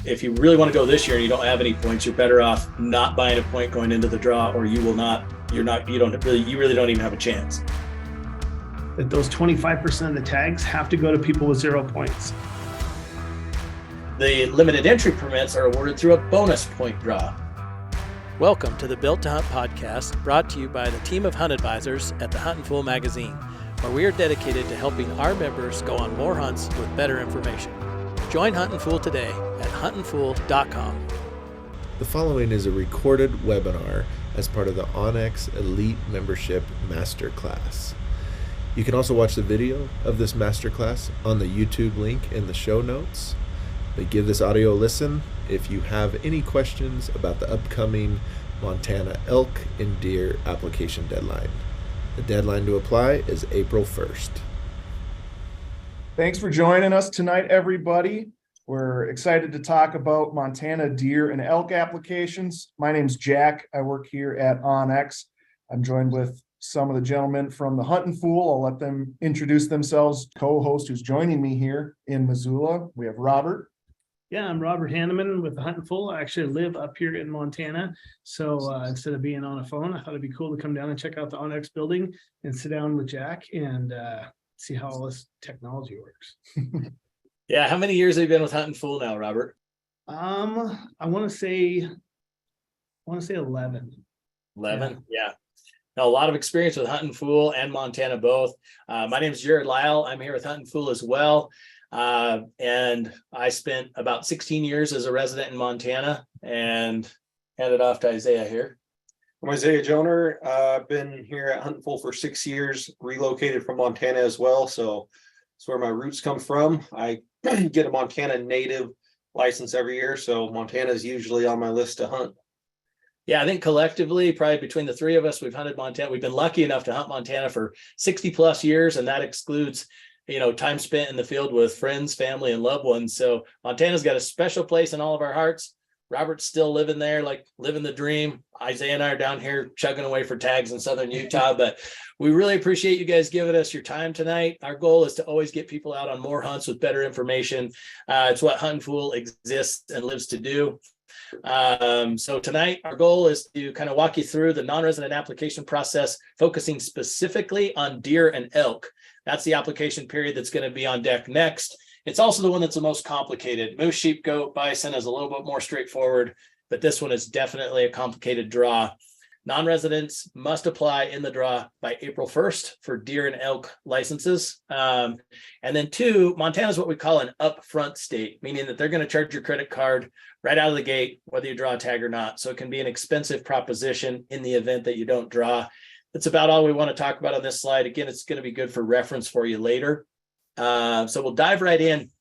if you really want to go this year and you don't have any points, you're better off not buying a point going into the draw, or you really don't even have a chance. That those 25% of the tags have to go to people with 0 points. The limited entry permits are awarded through a bonus point draw. Welcome to the Built to Hunt podcast, brought to you by the team of hunt advisors at the Huntin Fool magazine, where we are dedicated to helping our members go on more hunts with better information. Join Huntin Fool today at huntinfool.com. The following is a recorded webinar as part of the onX Elite Membership Masterclass. You can also watch the video of this masterclass on the YouTube link in the show notes. But give this audio a listen if you have any questions about the upcoming Montana elk and deer application deadline. The deadline to apply is April 1st. Thanks for joining us tonight, everybody. We're excited to talk about Montana deer and elk applications. My name's Jack. I work here at onX. I'm joined with some of the gentlemen from the Huntin Fool. I'll let them introduce themselves. Co-host who's joining me here in Missoula, we have Robert. Yeah, I'm Robert Hanneman with the Huntin Fool. I actually live up here in Montana. So instead of being on a phone, I thought it'd be cool to come down and check out the onX building and sit down with Jack and see how all this technology works. Yeah, how many years have you been with Huntin Fool now, Robert? I want to say 11. 11, yeah. Now, a lot of experience with Huntin Fool and Montana both. My name is Jared Lyle. I'm here with Huntin Fool as well. And I spent about 16 years as a resident in Montana, and hand it off to Isaiah here. I'm Isaiah Joner. I've been here at Huntin Fool for 6 years, relocated from Montana as well. So that's where my roots come from. I get a Montana native license every year. So Montana is usually on my list to hunt. Yeah, I think collectively, probably between the three of us, we've hunted Montana. We've been lucky enough to hunt Montana for 60 plus years, and that excludes time spent in the field with friends, family, and loved ones. So Montana's got a special place in all of our hearts. Robert's still living there, like living the dream. Isaiah and I are down here chugging away for tags in southern Utah, but we really appreciate you guys giving us your time tonight. Our goal is to always get people out on more hunts with better information. It's what Huntin Fool exists and lives to do. So tonight, our goal is to kind of walk you through the non-resident application process, focusing specifically on deer and elk. That's the application period that's going to be on deck next. It's also the one that's the most complicated. Moose, sheep, goat, bison is a little bit more straightforward, but this one is definitely a complicated draw. Non-residents must apply in the draw by April 1st for deer and elk licenses. And then 2, Montana is what we call an upfront state, meaning that they're going to charge your credit card right out of the gate, whether you draw a tag or not. So it can be an expensive proposition in the event that you don't draw. That's about all we want to talk about on this slide. Again, it's going to be good for reference for you later. So we'll dive right in.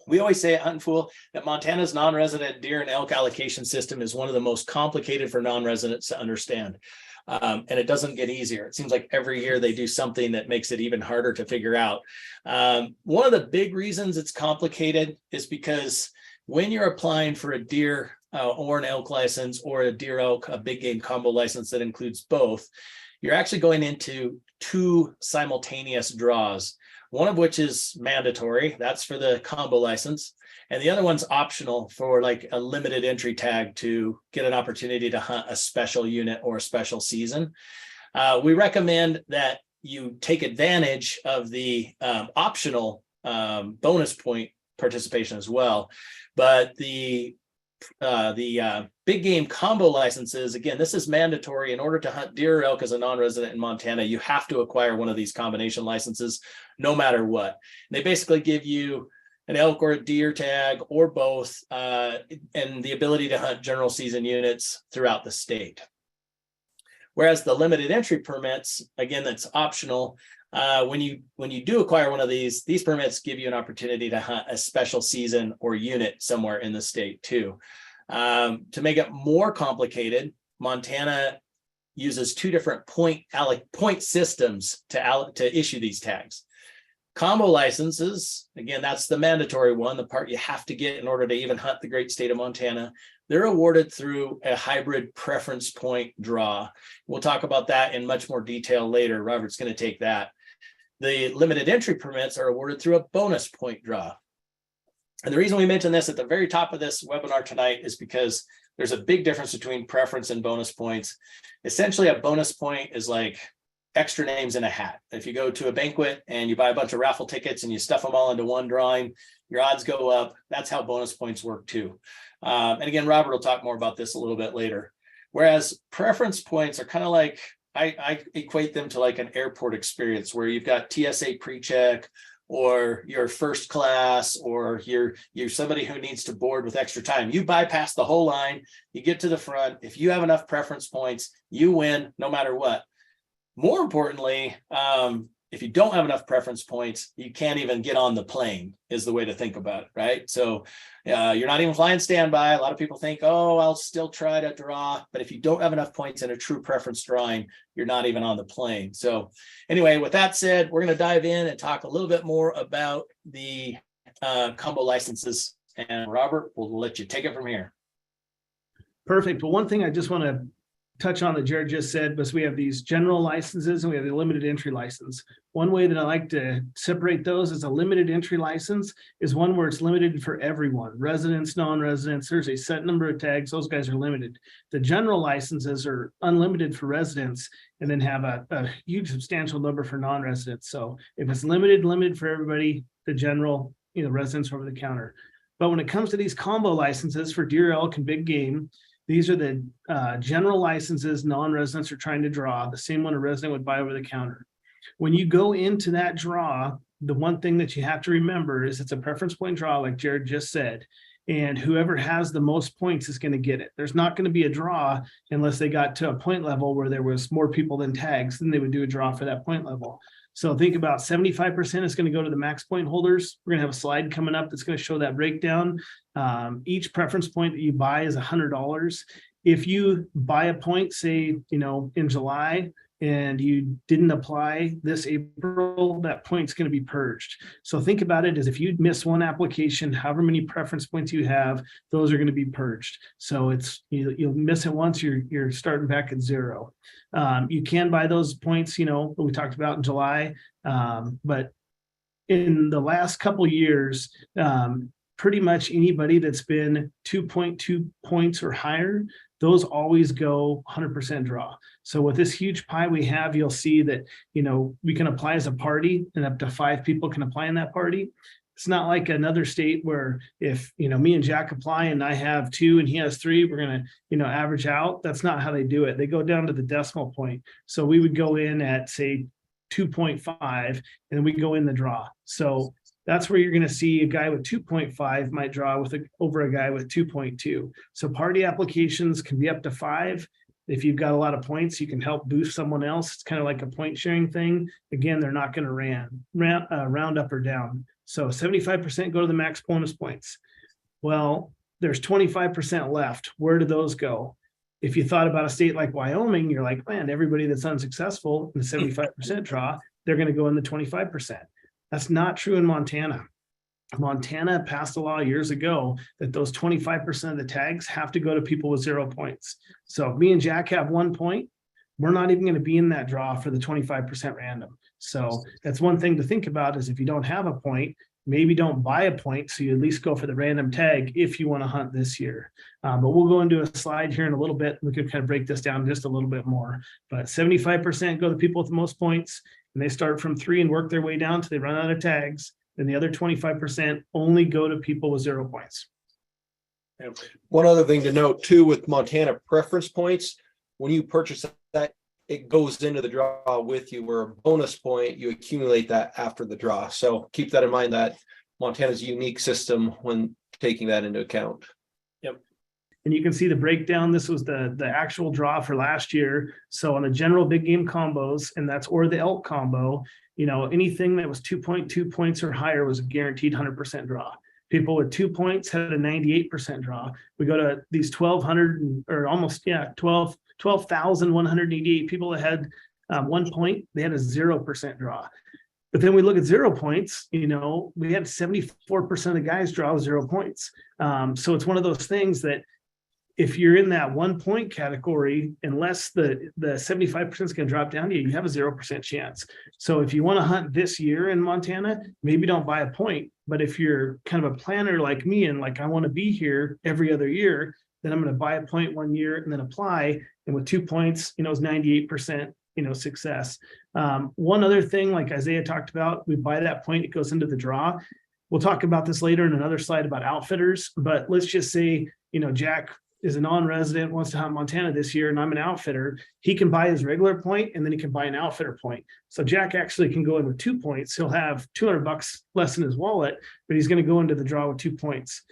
We always say at Huntin Fool that Montana's non-resident deer and elk allocation system is one of the most complicated for non-residents to understand. And it doesn't get easier. It seems like every year they do something that makes it even harder to figure out. One of the big reasons it's complicated is because when you're applying for a deer or an elk license, or a deer elk, a big game combo license that includes both, you're actually going into 2 simultaneous draws, one of which is mandatory. That's for the combo license. And the other one's optional for like a limited entry tag to get an opportunity to hunt a special unit or a special season. We recommend that you take advantage of the optional bonus point participation as well. But the big game combo licenses, again, this is mandatory. In order to hunt deer or elk as a non-resident in Montana, you have to acquire one of these combination licenses no matter what. And they basically give you an elk or a deer tag or both, and the ability to hunt general season units throughout the state. Whereas the limited entry permits, again, that's optional. When you do acquire one of these permits give you an opportunity to hunt a special season or unit somewhere in the state too. To make it more complicated, Montana uses 2 different point systems to issue these tags. Combo licenses, again, that's the mandatory one, the part you have to get in order to even hunt the great state of Montana. They're awarded through a hybrid preference point draw. We'll talk about that in much more detail later. Robert's going to take that. The limited entry permits are awarded through a bonus point draw. And the reason we mention this at the very top of this webinar tonight is because there's a big difference between preference and bonus points. Essentially, a bonus point is like extra names in a hat. If you go to a banquet and you buy a bunch of raffle tickets and you stuff them all into one drawing, your odds go up. That's how bonus points work too. And again, Robert will talk more about this a little bit later. Whereas preference points are kind of like, I equate them to like an airport experience where you've got TSA pre-check, or you're first class, or you're somebody who needs to board with extra time. You bypass the whole line, you get to the front. If you have enough preference points, you win no matter what. More importantly, if you don't have enough preference points, you can't even get on the plane, is the way to think about it, right? So you're not even flying standby. A lot of people think, oh, I'll still try to draw. But if you don't have enough points in a true preference drawing, you're not even on the plane. So anyway, with that said, we're going to dive in and talk a little bit more about the combo licenses. And Robert, we'll let you take it from here. Perfect. Well, one thing I just want to touch on that Jared just said was we have these general licenses and we have the limited entry license. One way that I like to separate those is a limited entry license is one where it's limited for everyone, residents, non-residents. There's a set number of tags. Those guys are limited. The general licenses are unlimited for residents and then have a huge substantial number for non-residents. So if it's limited for everybody, the general, residents over the counter. But when it comes to these combo licenses for deer, elk, and big game, these are the general licenses non-residents are trying to draw, the same one a resident would buy over the counter. When you go into that draw, the one thing that you have to remember is it's a preference point draw, like Jared just said, and whoever has the most points is going to get it. There's not going to be a draw unless they got to a point level where there was more people than tags, then they would do a draw for that point level. So think about 75% is going to go to the max point holders. We're going to have a slide coming up that's going to show that breakdown. Each preference point that you buy is $100. If you buy a point, say, in July, and you didn't apply this April, that point's going to be purged. So think about it as if you miss one application, however many preference points you have, those are going to be purged. So it's you'll miss it once, you're starting back at zero. You can buy those points, that we talked about in July, but in the last couple of years, pretty much anybody that's been 2.2 points or higher, those always go 100% draw. So with this huge pie we have, you'll see that, we can apply as a party and up to 5 people can apply in that party. It's not like another state where if, me and Jack apply and I have 2 and he has 3, we're going to, average out. That's not how they do it. They go down to the decimal point. So we would go in at, say, 2.5 and then we go in the draw. So that's where you're going to see a guy with 2.5 might draw over a guy with 2.2. So party applications can be up to 5. If you've got a lot of points, you can help boost someone else. It's kind of like a point sharing thing. Again, they're not going to round up or down. So 75% go to the max bonus points. Well, there's 25% left. Where do those go? If you thought about a state like Wyoming, you're like, man, everybody that's unsuccessful in the 75% draw, they're going to go in the 25%. That's not true in Montana. Montana passed a law years ago that those 25% of the tags have to go to people with 0 points. So if me and Jack have 1 point, we're not even going to be in that draw for the 25% random. So that's one thing to think about is if you don't have a point, maybe don't buy a point. So you at least go for the random tag if you want to hunt this year. But we'll go into a slide here in a little bit. We can kind of break this down just a little bit more. But 75% go to people with the most points. And they start from 3 and work their way down till they run out of tags. Then the other 25% only go to people with 0 points. One other thing to note too with Montana preference points, when you purchase that, it goes into the draw with you, where a bonus point, you accumulate that after the draw. So keep that in mind that Montana's a unique system when taking that into account. And you can see the breakdown. This was the actual draw for last year. So on the general big game combos, and that's or the elk combo, anything that was 2.2 points or higher was a guaranteed 100% draw. People with 2 points had a 98% draw. We go to these 1,200 or almost 12,188 people that had 1 point, they had a 0% draw. But then we look at 0 points, we had 74% of the guys draw 0 points. So it's one of those things that if you're in that 1 point category, unless the 75% is going to drop down to you, you have a 0% chance. So if you want to hunt this year in Montana, maybe don't buy a point. But if you're kind of a planner like me and like, I want to be here every other year, then I'm going to buy a point 1 year and then apply. And with 2 points, it's 98%, success. One other thing, like Isaiah talked about, we buy that point, it goes into the draw. We'll talk about this later in another slide about outfitters, but let's just say, Jack is a non-resident, wants to hunt Montana this year, and I'm an outfitter. He can buy his regular point and then he can buy an outfitter point. So Jack actually can go in with 2 points. He'll have $200 less in his wallet, but he's going to go into the draw with 2 points.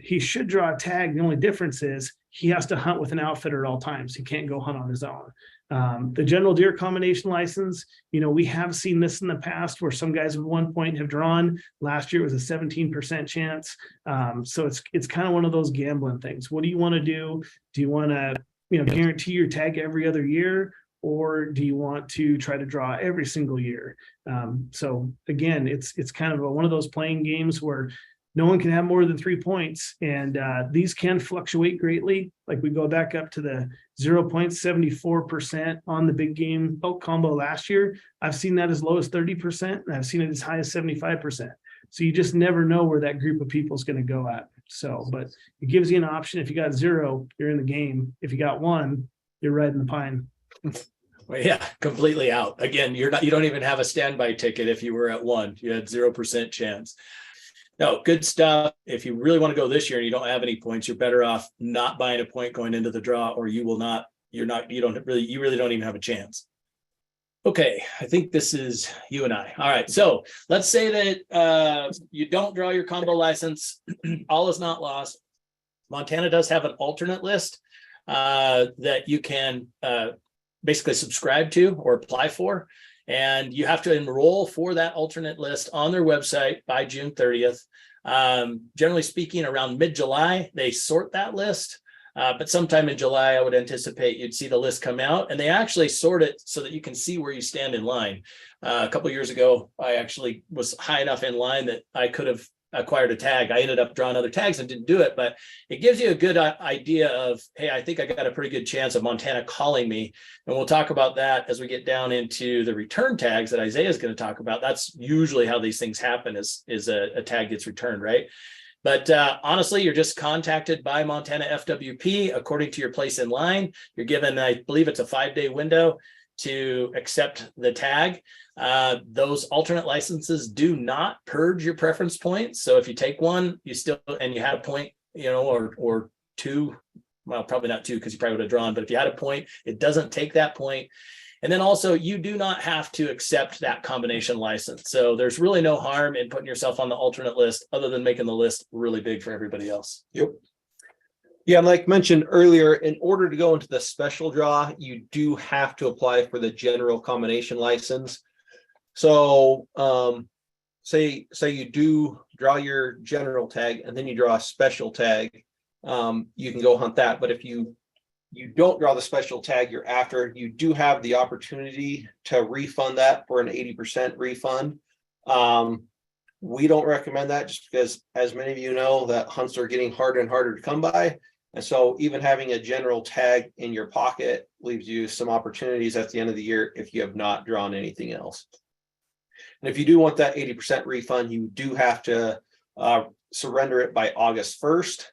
He should draw a tag. The only difference is he has to hunt with an outfitter at all times. He can't go hunt on his own. The general deer combination license, we have seen this in the past where some guys with 1 point have drawn. Last year it was a 17% chance. So it's kind of one of those gambling things. What do you want to do? Do you want to, guarantee your tag every other year? Or do you want to try to draw every single year? So again, it's kind of one of those playing games where no one can have more than 3 points. And these can fluctuate greatly. Like we go back up to the 0.74% on the big game elk combo last year. I've seen that as low as 30%, and I've seen it as high as 75%. So you just never know where that group of people is going to go at. So, but it gives you an option. If you got 0, you're in the game. If you got 1, you're riding the pine. Well, yeah, completely out. Again, you don't even have a standby ticket. If you were at 1, you had 0% chance. No, good stuff. If you really want to go this year and you don't have any points, you're better off not buying a point going into the draw, or you really don't even have a chance. Okay, I think this is you and I. All right, so let's say that you don't draw your combo license. All is not lost. Montana does have an alternate list that you can basically subscribe to or apply for. And you have to enroll for that alternate list on their website by June 30th. Generally speaking, around mid-July, they sort that list. But sometime in July, I would anticipate you'd see the list come out. And they actually sort it so that you can see where you stand in line. A couple of years ago, I actually was high enough in line that I could have acquired a tag. I ended up drawing other tags and didn't do it, but it gives you a good idea of, hey, I think I got a pretty good chance of Montana calling me. And we'll talk about that as we get down into the return tags that Isaiah is going to talk about. That's usually how these things happen, is a tag gets returned, right? But honestly, you're just contacted by Montana FWP according to your place in line. You're given, I believe it's a 5-day window to accept the tag. Those alternate licenses do not purge your preference points. So if you take one, you had a point, or 2, well, probably not 2 because you probably would have drawn, but if you had a point, it doesn't take that point. And then also you do not have to accept that combination license. So there's really no harm in putting yourself on the alternate list other than making the list really big for everybody else. Yep. Yeah, like mentioned earlier, in order to go into the special draw, you do have to apply for the general combination license. So say you do draw your general tag and then you draw a special tag, you can go hunt that. But if you don't draw the special tag you're after, you do have the opportunity to refund that for an 80% refund. We don't recommend that just because, as many of you know, that hunts are getting harder and harder to come by. And so even having a general tag in your pocket leaves you some opportunities at the end of the year if you have not drawn anything else. And if you do want that 80% refund, you do have to surrender it by August 1st.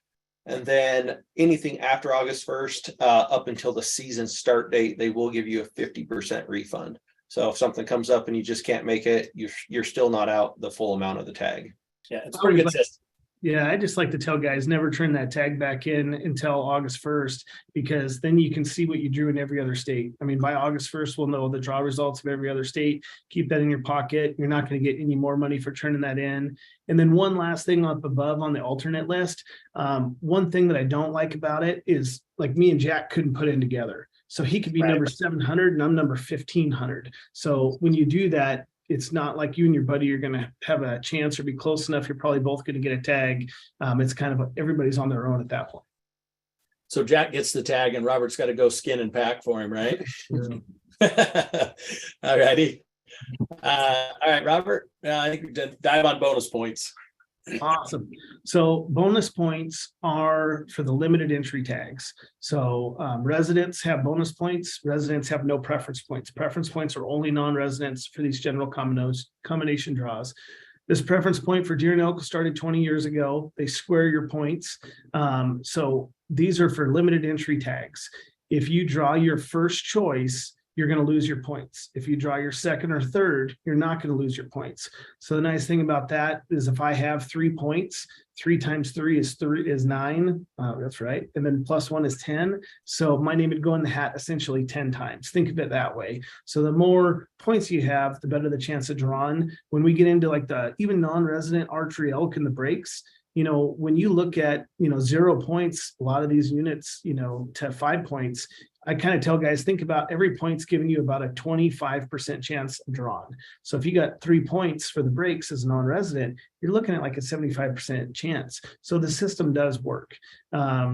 And then anything after August 1st, up until the season start date, they will give you a 50% refund. So if something comes up and you just can't make it, you're still not out the full amount of the tag. Yeah, it's pretty good system. Yeah, I just like to tell guys, never turn that tag back in until August 1st, because then you can see what you drew in every other state. I mean, by August 1st, we'll know the draw results of every other state. Keep that in your pocket. You're not going to get any more money for turning that in. And then one last thing up above on the alternate list. One thing that I don't like about it is, like, me and Jack couldn't put in together. So he could be number 700 and I'm number 1500. So when you do that, it's not like you and your buddy are going to have a chance or be close enough. You're probably both going to get a tag. It's kind of everybody's on their own at that point. So Jack gets the tag and Robert's got to go skin and pack for him, right? All righty. All right, Robert, I think we did dive on bonus points. Awesome. So bonus points are for the limited entry tags. So residents have bonus points. Residents have no preference points. Preference points are only non-residents for these general combination draws. This preference point for deer and elk started 20 years ago. They square your points. So these are for limited entry tags. If you draw your first choice, you're going to lose your points. If you draw your second or third, you're not going to lose your points. So the nice thing about that is if I have 3 points, 3 times 3 is 9. That's right. And then plus 1 is 10. So my name would go in the hat essentially 10 times. Think of it that way. So the more points you have, the better the chance of drawing. When we get into like the even non-resident archery elk in the breaks, you know, when you look at, 0 points, a lot of these units, to 5 points, I kind of tell guys, think about every point's giving you about a 25% chance of drawing. So if you got 3 points for the breaks as a non-resident, you're looking at like a 75% chance. So the system does work.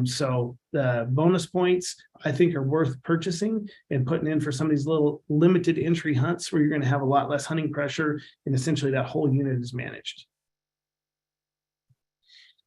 So the bonus points, I think, are worth purchasing and putting in for some of these little limited entry hunts where you're going to have a lot less hunting pressure and essentially that whole unit is managed.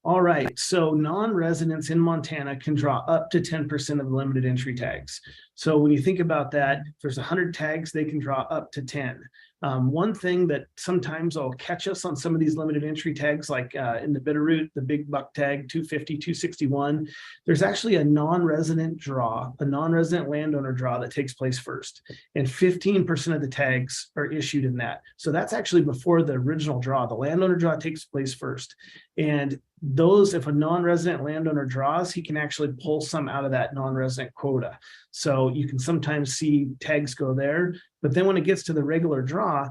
All right, so non-residents in Montana can draw up to 10% of the limited entry tags. So when you think about that, if there's 100 tags, they can draw up to 10. One thing that sometimes will catch us on some of these limited entry tags, like in the Bitterroot, the big buck tag, 250, 261, there's actually a non-resident draw, a non-resident landowner draw that takes place first. And 15% of the tags are issued in that. So that's actually before the original draw. The landowner draw takes place first. And those, if a non-resident landowner draws, he can actually pull some out of that non-resident quota. So you can sometimes see tags go there, but then when it gets to the regular draw,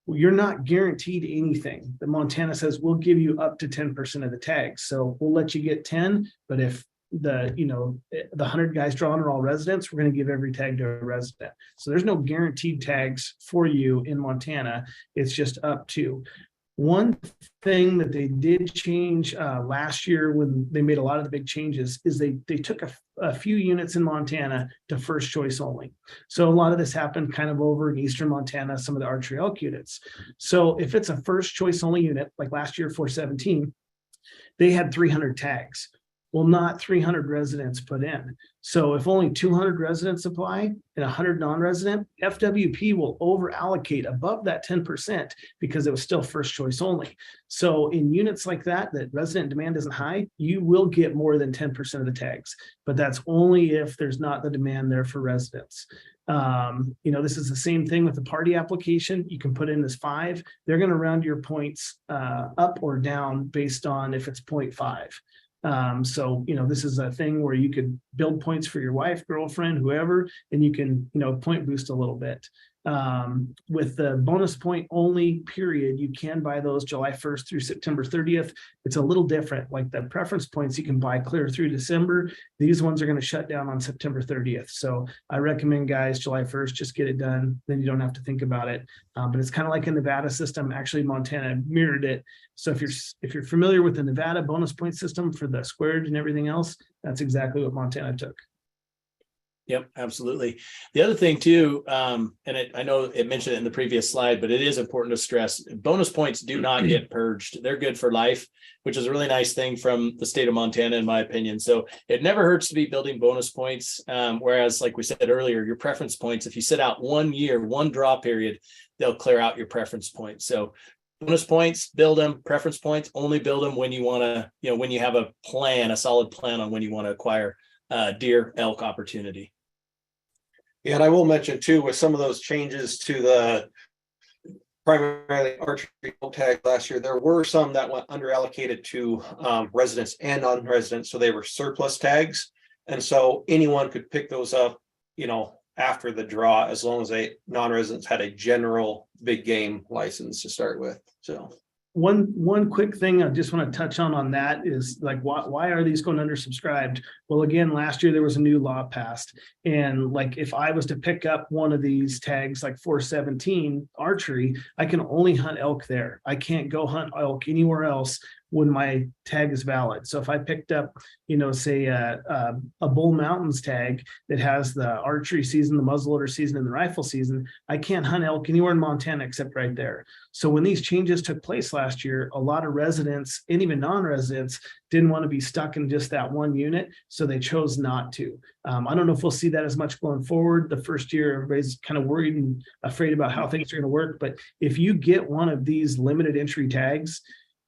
you're not guaranteed anything. The Montana says, we'll give you up to 10% of the tags. So we'll let you get 10, but if the 100 guys drawn are all residents, we're going to give every tag to a resident. So there's no guaranteed tags for you in Montana. It's just up to. One thing that they did change last year when they made a lot of the big changes is they took a few units in Montana to first choice only. So a lot of this happened kind of over in eastern Montana, some of the archery elk units. So if it's a first choice only unit, like last year 417, they had 300 tags. Well, not 300 residents put in. So if only 200 residents apply and 100 non-resident, FWP will over allocate above that 10% because it was still first choice only. So in units like that resident demand isn't high, you will get more than 10% of the tags, but that's only if there's not the demand there for residents. This is the same thing with the party application. You can put in as 5. They're going to round your points up or down based on if it's 0.5. So this is a thing where you could build points for your wife, girlfriend, whoever, and you can, point boost a little bit. With the bonus point only period, you can buy those July 1st through September 30th. It's a little different. Like the preference points, you can buy clear through December. These ones are going to shut down on September 30th. So I recommend guys July 1st, just get it done. Then you don't have to think about it. But it's kind of like a Nevada system. Actually, Montana mirrored it. So if you're familiar with the Nevada bonus point system for the squared and everything else, that's exactly what Montana took. Yep, absolutely. The other thing too, I know it mentioned it in the previous slide, but it is important to stress, bonus points do not get purged. They're good for life, which is a really nice thing from the state of Montana, in my opinion. So it never hurts to be building bonus points. Whereas, like we said earlier, your preference points, if you sit out 1 year, 1 draw period, they'll clear out your preference points. So bonus points, build them. Preference points, only build them when you want to, when you have a plan, a solid plan on when you want to acquire deer, elk opportunity. Yeah, and I will mention too, with some of those changes to the primarily archery tag last year, there were some that went under allocated to residents and non-residents, so they were surplus tags, and so anyone could pick those up, after the draw, as long as non-residents had a general big game license to start with. So one quick thing I just want to touch on that is like, why are these going undersubscribed? Well, again, last year there was a new law passed, and like if I was to pick up one of these tags like 417 archery, I can only hunt elk there. I can't go hunt elk anywhere else when my tag is valid. So if I picked up, say a Bull Mountains tag that has the archery season, the muzzleloader season, and the rifle season, I can't hunt elk anywhere in Montana except right there. So when these changes took place last year, a lot of residents and even non-residents didn't want to be stuck in just that one unit, so they chose not to. I don't know if we'll see that as much going forward. The first year, everybody's kind of worried and afraid about how things are going to work. But if you get one of these limited entry tags,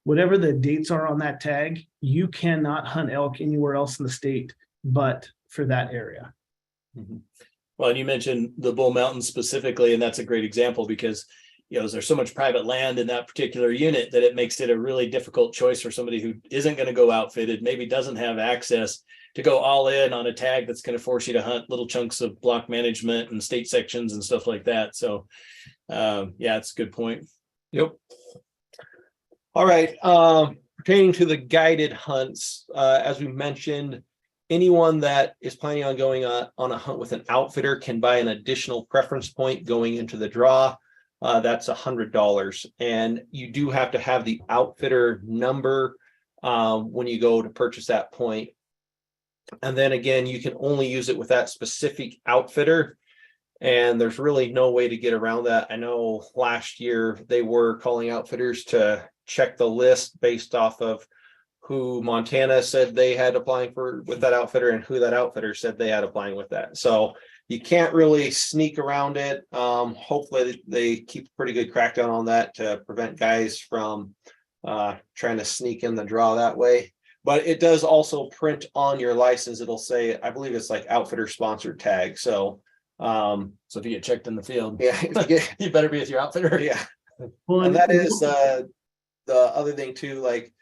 whatever the dates are on that tag, you cannot hunt elk anywhere else in the state but for that area. Well, and you mentioned the Bull Mountains specifically, and that's a great example because there's so much private land in that particular unit that it makes it a really difficult choice for somebody who isn't going to go outfitted, maybe doesn't have access to go all in on a tag that's going to force you to hunt little chunks of block management and state sections and stuff like that. So yeah, it's a good point. Yep. All right. Pertaining to the guided hunts, as we mentioned, anyone that is planning on going on a hunt with an outfitter can buy an additional preference point going into the draw. That's $100. And you do have to have the outfitter number when you go to purchase that point. And then again, you can only use it with that specific outfitter. And there's really no way to get around that. I know last year they were calling outfitters to check the list based off of who Montana said they had applying for with that outfitter and who that outfitter said they had applying with that. So you can't really sneak around it. Hopefully they keep a pretty good crackdown on that to prevent guys from trying to sneak in the draw that way. But it does also print on your license. It'll say, I believe it's like outfitter sponsored tag. So if you get checked in the field, yeah, you better be with your outfitter. Yeah. Well, and that is the other thing too, like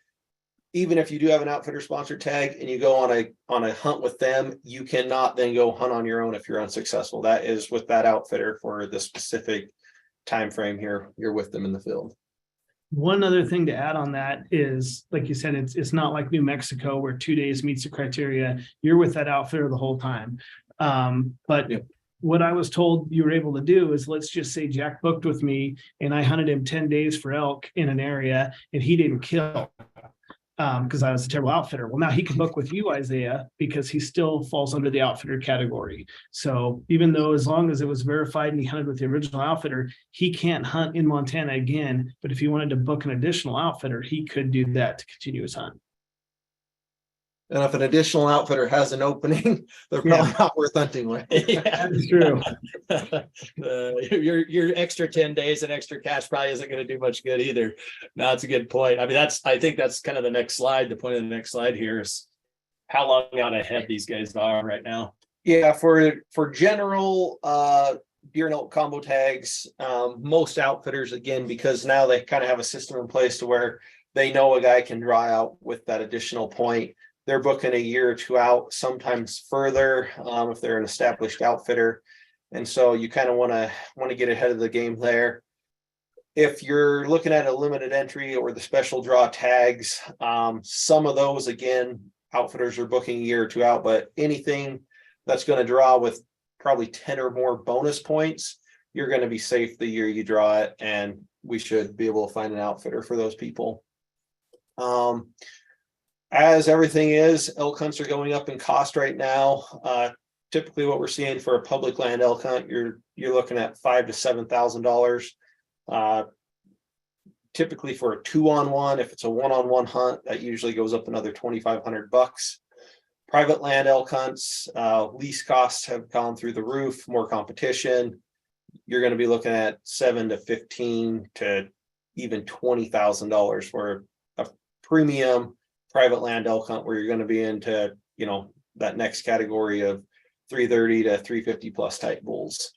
even if you do have an outfitter sponsored tag and you go on a hunt with them, you cannot then go hunt on your own if you're unsuccessful. That is with that outfitter for the specific time frame here you're with them in the field. One other thing to add on that is, like you said, it's not like New Mexico where 2 days meets the criteria. You're with that outfitter the whole time. But yep. What I was told you were able to do is, let's just say Jack booked with me and I hunted him 10 days for elk in an area and he didn't kill because I was a terrible outfitter. Well, now he can book with you, Isaiah, because he still falls under the outfitter category. So even though as long as it was verified and he hunted with the original outfitter, he can't hunt in Montana again. But if he wanted to book an additional outfitter, he could do that to continue his hunt. And if an additional outfitter has an opening, they're probably not worth hunting with. Yeah, that's true. Your extra 10 days and extra cash probably isn't going to do much good either. No, that's a good point. I mean, I think that's kind of the next slide. The point of the next slide here is how long out ahead these guys are right now. Yeah, for general deer and elk combo tags, most outfitters, again, because now they kind of have a system in place to where they know a guy can draw out with that additional point. They're booking a year or two out, sometimes further, if they're an established outfitter. And so you kind of want to get ahead of the game there. If you're looking at a limited entry or the special draw tags, some of those, again, outfitters are booking a year or two out, but anything that's going to draw with probably 10 or more bonus points, you're going to be safe the year you draw it. And we should be able to find an outfitter for those people. As everything is, elk hunts are going up in cost right now. Typically what we're seeing for a public land elk hunt, you're looking at $5,000 to $7,000. Typically for a 2-on-1, if it's a 1-on-1 hunt, that usually goes up another $2,500. Private land elk hunts, lease costs have gone through the roof, more competition. You're going to be looking at $7,000 to $15,000 to even $20,000 for a premium private land elk hunt, where you're going to be into, that next category of 330 to 350 plus type bulls.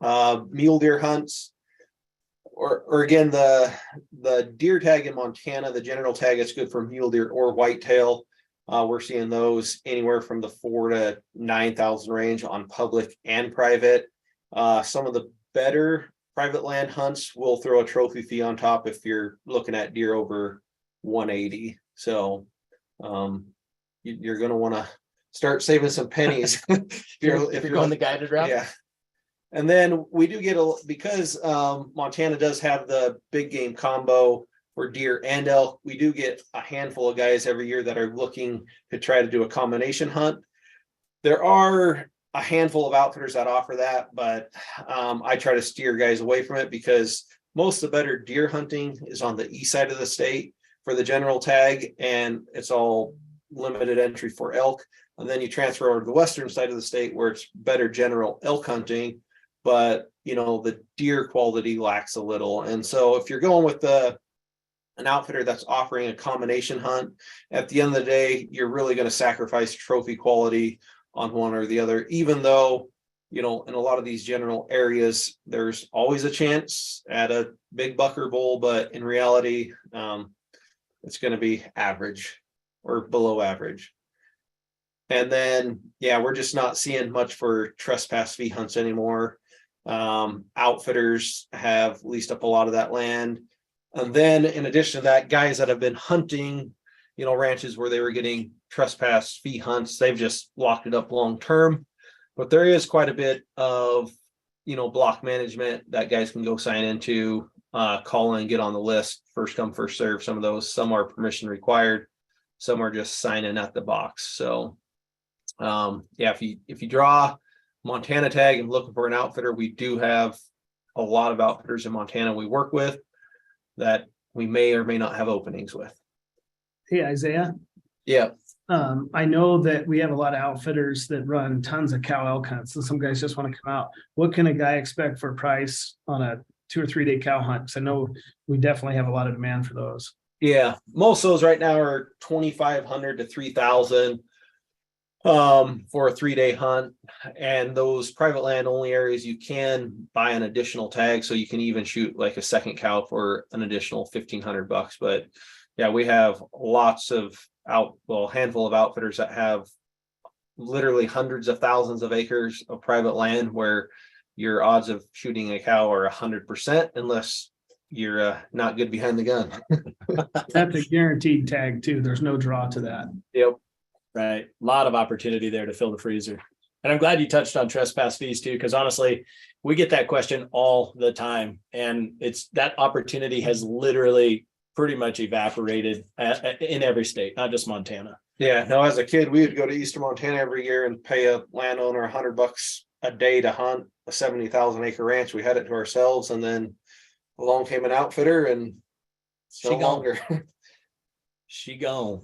Mule deer hunts, or again, the deer tag in Montana, the general tag, it's good for mule deer or whitetail. We're seeing those anywhere from the $4,000 to $9,000 range on public and private. Some of the better private land hunts will throw a trophy fee on top if you're looking at deer over 180. So you're going to want to start saving some pennies if you're going the guided route. Yeah. And then we do get because Montana does have the big game combo. for deer and elk. We do get a handful of guys every year that are looking to try to do a combination hunt. There are a handful of outfitters that offer that, but I try to steer guys away from it because most of the better deer hunting is on the east side of the state for the general tag, and it's all limited entry for elk. And then you transfer over to the western side of the state where it's better general elk hunting, but the deer quality lacks a little. And so if you're going with an outfitter that's offering a combination hunt, at the end of the day, you're really going to sacrifice trophy quality on one or the other, even though, in a lot of these general areas, there's always a chance at a big buck or bull, but in reality, it's going to be average or below average. And then, we're just not seeing much for trespass fee hunts anymore. Outfitters have leased up a lot of that land. And then in addition to that, guys that have been hunting, ranches where they were getting trespass fee hunts, they've just locked it up long term. But there is quite a bit of, block management that guys can go sign into, call in, get on the list, first come, first serve. Some of those, some are permission required, some are just signing at the box. So if you draw Montana tag and looking for an outfitter, we do have a lot of outfitters in Montana we work with that we may or may not have openings with. Hey, Isaiah. Yeah. I know that we have a lot of outfitters that run tons of cow elk hunts, and some guys just want to come out. What can a guy expect for price on a 2 or 3 day cow hunt? Because I know we definitely have a lot of demand for those. Yeah, most of those right now are $2,500 to $3,000 for a 3 day hunt. And those private land only areas, you can buy an additional tag, so you can even shoot like a second cow for an additional $1,500. But we have lots of handful of outfitters that have literally hundreds of thousands of acres of private land where your odds of shooting a cow are 100% unless you're not good behind the gun. That's a guaranteed tag too. There's no draw to that. Yep. Right. A lot of opportunity there to fill the freezer. And I'm glad you touched on trespass fees too, because honestly, we get that question all the time. And it's that opportunity has literally pretty much evaporated in every state, not just Montana. Yeah. No, as a kid, we would go to Eastern Montana every year and pay a landowner $100 a day to hunt a 70,000 acre ranch. We had it to ourselves, and then along came an outfitter and She no gone. longer. She gone.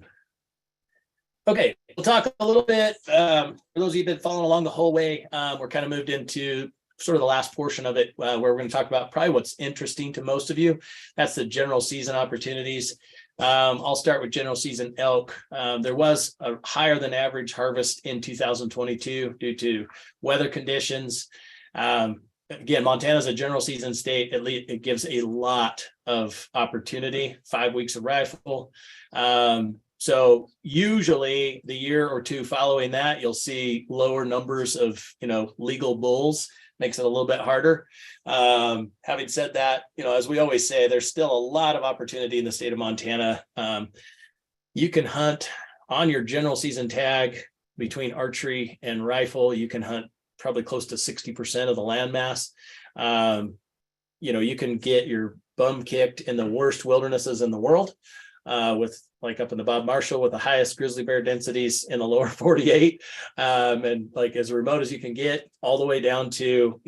Okay, we'll talk a little bit. For those of you who've been following along the whole way, we're kind of moved into sort of the last portion of it, where we're going to talk about probably what's interesting to most of you. That's the general season opportunities. I'll start with general season elk. There was a higher than average harvest in 2022 due to weather conditions. Again, Montana's a general season state. It gives a lot of opportunity, 5 weeks of rifle. So usually the year or two following that, you'll see lower numbers of, legal bulls. Makes it a little bit harder. Having said that, as we always say, there's still a lot of opportunity in the state of Montana. You can hunt on your general season tag between archery and rifle. You can hunt probably close to 60% of the landmass. You can get your bum kicked in the worst wildernesses in the world, with like up in the Bob Marshall with the highest grizzly bear densities in the lower 48, and like as remote as you can get, all the way down to,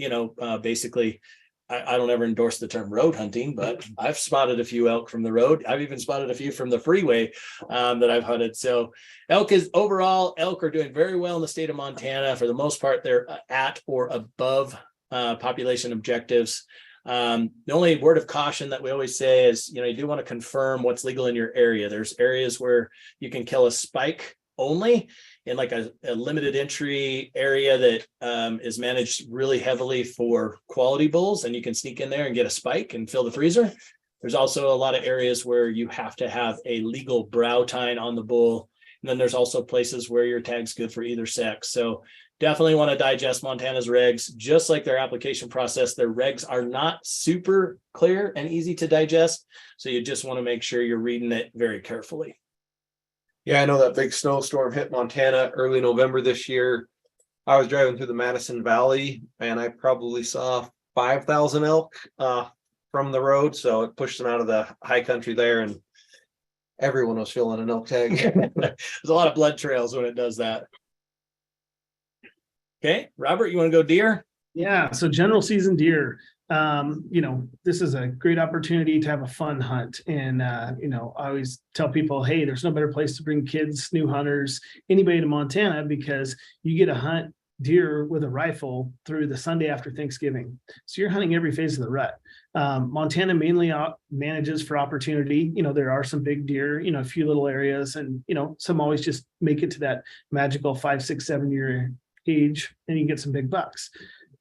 basically, I don't ever endorse the term road hunting, but I've spotted a few elk from the road. I've even spotted a few from the freeway that I've hunted. So elk are doing very well in the state of Montana. For the most part, they're at or above population objectives. The only word of caution that we always say is, you do want to confirm what's legal in your area. There's areas where you can kill a spike only in like a limited entry area that is managed really heavily for quality bulls, and you can sneak in there and get a spike and fill the freezer. There's also a lot of areas where you have to have a legal brow tine on the bull. And then there's also places where your tag's good for either sex. So definitely want to digest Montana's regs, just like their application process. Their regs are not super clear and easy to digest. So you just want to make sure you're reading it very carefully. Yeah, I know that big snowstorm hit Montana early November this year. I was driving through the Madison Valley and I probably saw 5,000 elk from the road, so it pushed them out of the high country there, and everyone was feeling an elk tag. There's a lot of blood trails when it does that. Okay, Robert, you want to go deer? Yeah, so general season deer. This is a great opportunity to have a fun hunt. And, I always tell people, hey, there's no better place to bring kids, new hunters, anybody to Montana, because you get to hunt deer with a rifle through the Sunday after Thanksgiving. So you're hunting every phase of the rut. Montana mainly manages for opportunity. There are some big deer, a few little areas, and, some always just make it to that magical 5, 6, 7 year age, and you get some big bucks.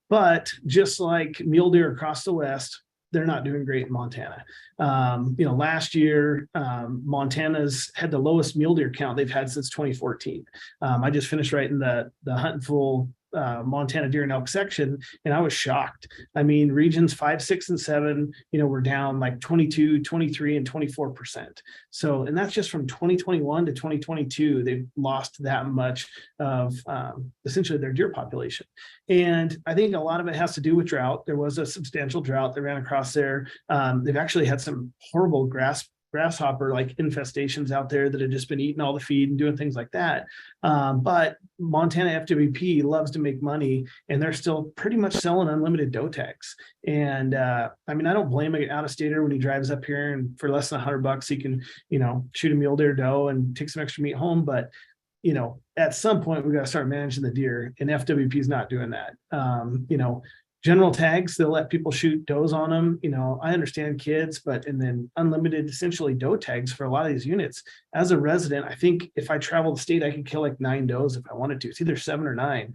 But just like mule deer across the West, they're not doing great in Montana. Last year, Montana's had the lowest mule deer count they've had since 2014. I just finished writing the Huntin full Montana deer and elk section, and I was shocked. I mean, regions 5, 6, and 7, we're down like 22, 23, and 24%. So, and that's just from 2021 to 2022. They've lost that much of essentially their deer population. And I think a lot of it has to do with drought. There was a substantial drought that ran across there. They've actually had some horrible grasshopper like infestations out there that have just been eating all the feed and doing things like that. But Montana FWP loves to make money, and they're still pretty much selling unlimited doe tags. And I don't blame an out-of-stater when he drives up here and for less than $100 he can, shoot a mule deer doe and take some extra meat home. But at some point we got to start managing the deer, and FWP is not doing that. General tags, they'll let people shoot does on them. I understand kids, and then unlimited essentially doe tags for a lot of these units. As a resident, I think if I travel the state, I could kill like 9 does if I wanted to. It's either 7 or 9.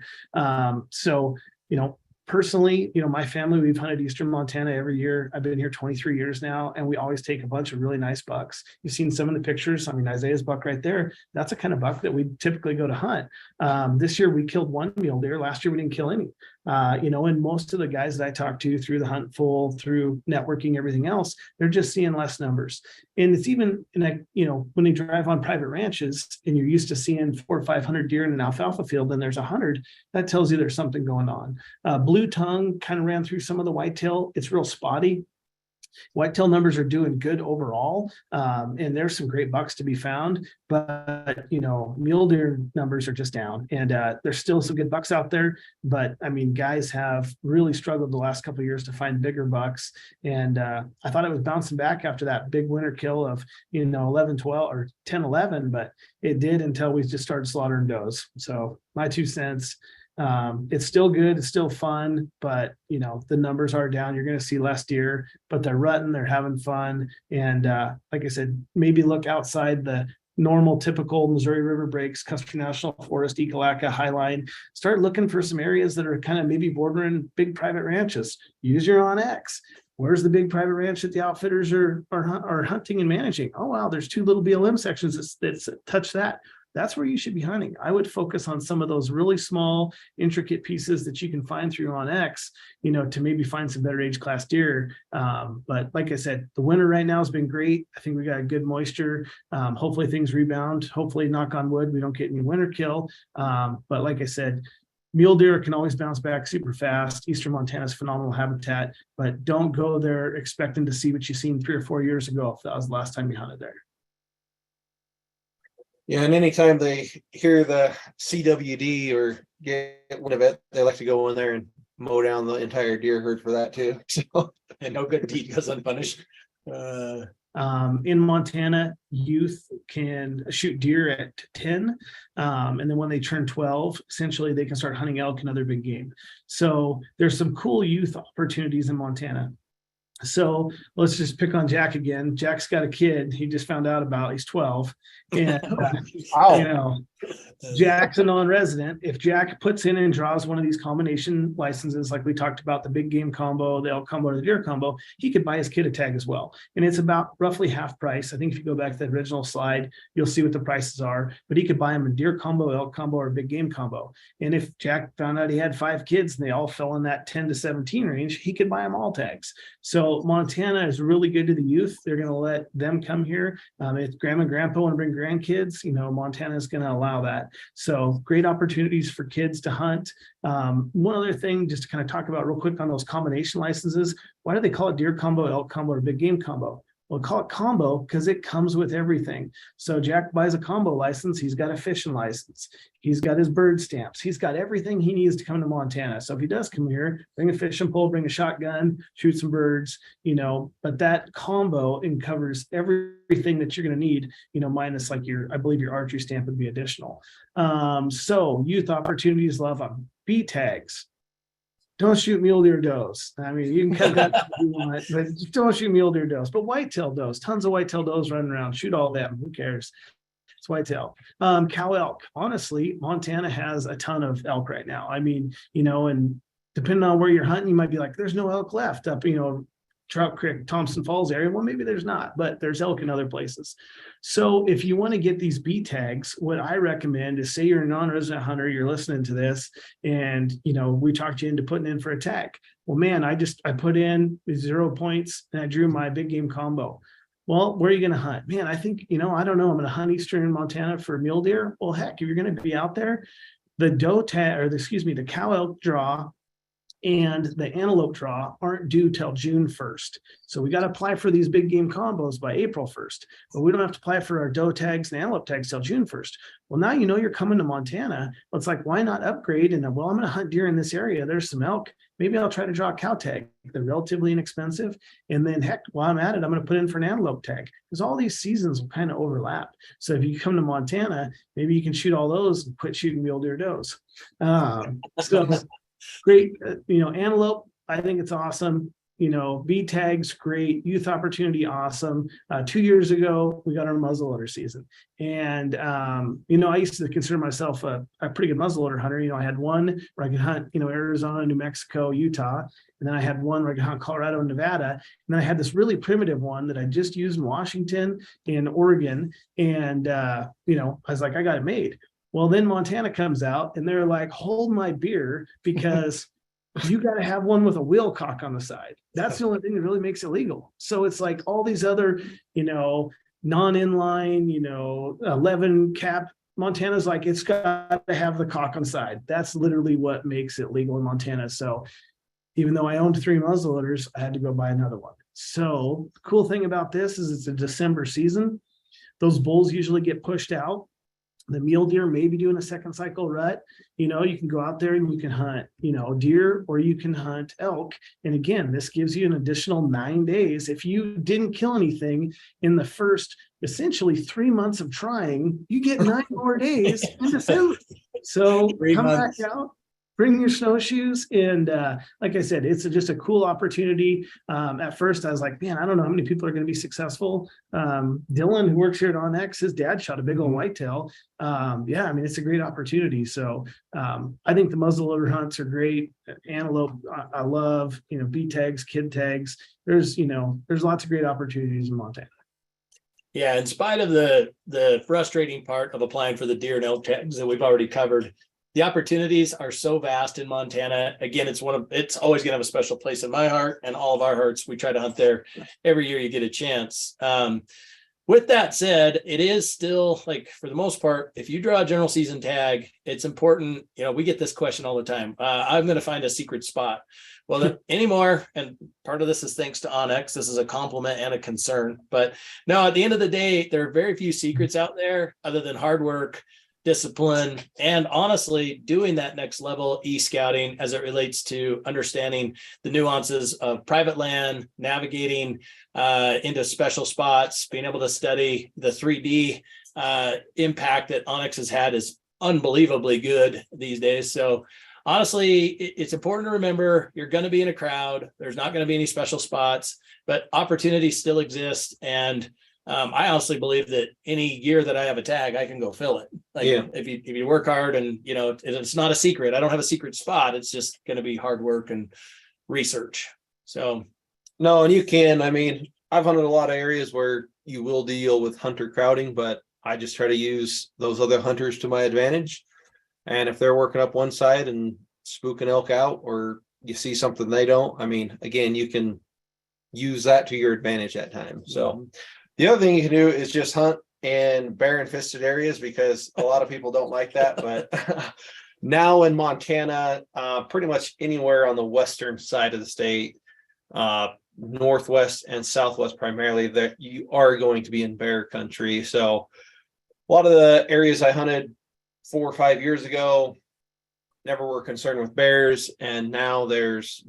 Personally, my family, we've hunted Eastern Montana every year. I've been here 23 years now, and we always take a bunch of really nice bucks. You've seen some of the pictures. Isaiah's buck right there, that's a kind of buck that we typically go to hunt. This year we killed 1 mule deer. Last year we didn't kill any. And most of the guys that I talk to through the Huntin full, through networking, everything else, they're just seeing less numbers. And it's even when they drive on private ranches and you're used to seeing 400 or 500 deer in an alfalfa field, and there's 100, that tells you there's something going on. Blue tongue kind of ran through some of the whitetail. It's real spotty. Whitetail numbers are doing good overall, and there's some great bucks to be found, but mule deer numbers are just down, and there's still some good bucks out there. But guys have really struggled the last couple of years to find bigger bucks, and I thought it was bouncing back after that big winter kill of 11, 12 or 10, 11, but it did until we just started slaughtering does. So my 2 cents. It's still good, it's still fun, but the numbers are down. You're going to see less deer, but they're rutting, they're having fun. And like I said, maybe look outside the normal typical Missouri River breaks, Custer National Forest, 𝗙cie Highline. Start looking for some areas that are kind of maybe bordering big private ranches. Use your onX. Where's the big private ranch that the outfitters are hunting and managing? Oh wow, there's 2 little BLM sections that touch that. That's where you should be hunting. I would focus on some of those really small, intricate pieces that you can find through onX, to maybe find some better age class deer. But like I said, the winter right now has been great. I think we got a good moisture. Hopefully things rebound. Hopefully, knock on wood, we don't get any winter kill. But like I said, mule deer can always bounce back super fast. Eastern Montana is phenomenal habitat, but don't go there expecting to see what you seen 3 or 4 years ago if that was the last time you hunted there. Yeah, and anytime they hear the CWD or get one of it, they like to go in there and mow down the entire deer herd for that too. So, and no good deed goes unpunished. In Montana, youth can shoot deer at 10, and then when they turn 12, essentially they can start hunting elk and other big game. So there's some cool youth opportunities in Montana. So let's just pick on Jack again. Jack's got a kid he just found out about. He's 12. And, Jack's a non-resident. If Jack puts in and draws one of these combination licenses, like we talked about, the big game combo, the elk combo, or the deer combo, he could buy his kid a tag as well. And it's about roughly half price. I think if you go back to the original slide, you'll see what the prices are. But he could buy him a deer combo, elk combo, or a big game combo. And if Jack found out he had 5 kids and they all fell in that 10 to 17 range, he could buy them all tags. So Montana is really good to the youth. They're going to let them come here. If grandma and grandpa want to bring grandkids, Montana is going to allow allow that. So great opportunities for kids to hunt. One other thing, just to kind of talk about real quick on those combination licenses. Why do they call it deer combo, elk combo, or big game combo? Well, call it combo because it comes with everything. So Jack buys a combo license. He's got a fishing license. He's got his bird stamps. He's got everything he needs to come to Montana. So if he does come here, bring a fishing pole, bring a shotgun, shoot some birds, but that combo covers everything that you're going to need, minus like I believe your archery stamp would be additional. So youth opportunities, love them. B tags. Don't shoot mule deer does. I mean, you can cut that if you want, but don't shoot mule deer does. But whitetail does. Tons of whitetail does running around. Shoot all them. Who cares? It's whitetail. Cow elk. Honestly, Montana has a ton of elk right now. I mean, and depending on where you're hunting, you might be like, there's no elk left up, Trout Creek, Thompson Falls area. Well, maybe there's not, but there's elk in other places. So if you want to get these B tags, what I recommend is, say you're a non-resident hunter, you're listening to this, and we talked you into putting in for a tag. Well, man, I put in 0 points and I drew my big game combo. Well, where are you going to hunt? Man, I think, I don't know. I'm going to hunt eastern Montana for mule deer. Well, heck, if you're going to be out there, the the cow elk draw and the antelope draw aren't due till June 1st. So we got to apply for these big game combos by April 1st, but we don't have to apply for our doe tags and antelope tags till June 1st. Well, now you're coming to Montana. Well, it's like, why not upgrade? And I'm going to hunt deer in this area. There's some elk. Maybe I'll try to draw a cow tag. They're relatively inexpensive. And then heck, while I'm at it, I'm going to put in for an antelope tag, because all these seasons will kind of overlap. So if you come to Montana, maybe you can shoot all those and quit shooting mule deer does. Great, antelope, I think it's awesome. B tags, great. Youth opportunity, awesome. 2 years ago, we got our muzzleloader season. And, I used to consider myself a pretty good muzzleloader hunter. I had one where I could hunt, Arizona, New Mexico, Utah. And then I had one where I could hunt Colorado and Nevada. And then I had this really primitive one that I just used in Washington and Oregon. And, I was like, I got it made. Well, then Montana comes out and they're like, hold my beer, because you got to have one with a wheel cock on the side. That's the only thing that really makes it legal. So it's like all these other, non-inline, 11 cap. Montana's like, it's got to have the cock on the side. That's literally what makes it legal in Montana. So even though I owned 3 muzzleloaders, I had to go buy another one. So the cool thing about this is it's a December season. Those bulls usually get pushed out. The mule deer may be doing a second cycle rut. You can go out there and you can hunt, deer, or you can hunt elk. And again, this gives you an additional 9 days. If you didn't kill anything in the first, essentially 3 months of trying, you get 9 more days in December. So come back out, bring your snowshoes. And like I said, it's just a cool opportunity. At first I was like, man, I don't know how many people are going to be successful. Dylan, who works here at onX, his dad shot a big old whitetail. It's a great opportunity. So I think the muzzleloader hunts are great. Antelope, I love, B tags, kid tags. There's lots of great opportunities in Montana. Yeah, in spite of the frustrating part of applying for the deer and elk tags that we've already covered, the opportunities are so vast in Montana. Again, it's always going to have a special place in my heart and all of our hearts. We try to hunt there every year you get a chance. With that said, it is still, like, for the most part, if you draw a general season tag, it's important. We get this question all the time. I'm going to find a secret spot. Well, anymore, and part of this is thanks to onX. This is a compliment and a concern. But no, at the end of the day, there are very few secrets out there other than hard work, discipline, and honestly doing that next level e-scouting as it relates to understanding the nuances of private land, navigating into special spots, being able to study the 3D impact that onX has had is unbelievably good these days. So honestly, it's important to remember you're going to be in a crowd. There's not going to be any special spots, but opportunities still exist. And I honestly believe that any year that I have a tag, I can go fill it. If you work hard, and it's not a secret. I don't have a secret spot. It's just going to be hard work and research. So no, and you can. I mean, I've hunted a lot of areas where you will deal with hunter crowding, but I just try to use those other hunters to my advantage. And if they're working up one side and spooking elk out, or you see something they don't, I mean, again, you can use that to your advantage that time. So the other thing you can do is just hunt in bear infested areas because a lot of people don't like that, but now in Montana, pretty much anywhere on the western side of the state, northwest and southwest primarily, that you are going to be in bear country. So a lot of the areas I hunted 4 or 5 years ago never were concerned with bears, and now there's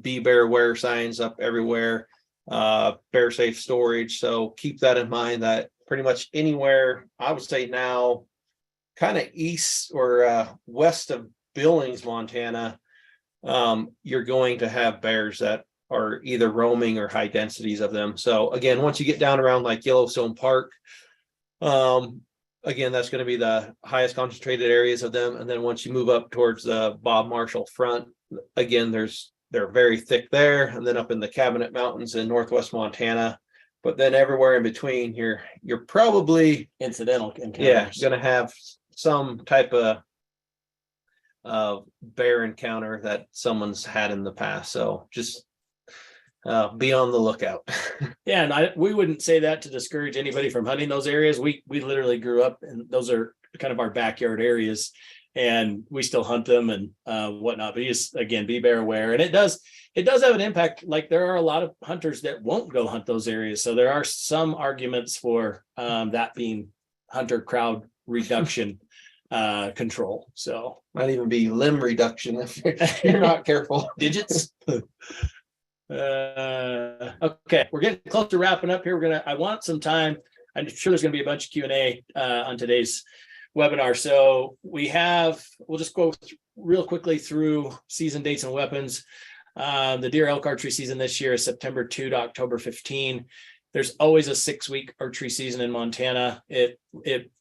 be bear aware signs up everywhere, bear safe storage. So keep that in mind, that pretty much anywhere, I would say now, kind of east or west of Billings, Montana, you're going to have bears that are either roaming or high densities of them. So again, once you get down around like Yellowstone Park, again, that's going to be the highest concentrated areas of them. And then once you move up towards the Bob Marshall front, again, they're very thick there. And then up in the Cabinet Mountains in northwest Montana. But then everywhere in between, you're probably Incidental encounters. yeah going to have some type of bear encounter that someone's had in the past. So just be on the lookout. Yeah, and we wouldn't say that to discourage anybody from hunting those areas. We literally grew up, and those are kind of our backyard areas, and we still hunt them and whatnot. But you just, again, be bear aware, and it does have an impact. Like there are a lot of hunters that won't go hunt those areas, so there are some arguments for that being hunter crowd reduction control. So Might even be limb reduction if you're not careful. digits. Okay, we're getting close to wrapping up here. I want some time. I'm sure there's going to be a bunch of Q&A on today's webinar. So we'll just go real quickly through season dates and weapons. The deer elk archery season this year is September 2 to October 15. There's always a 6-week archery season in Montana. It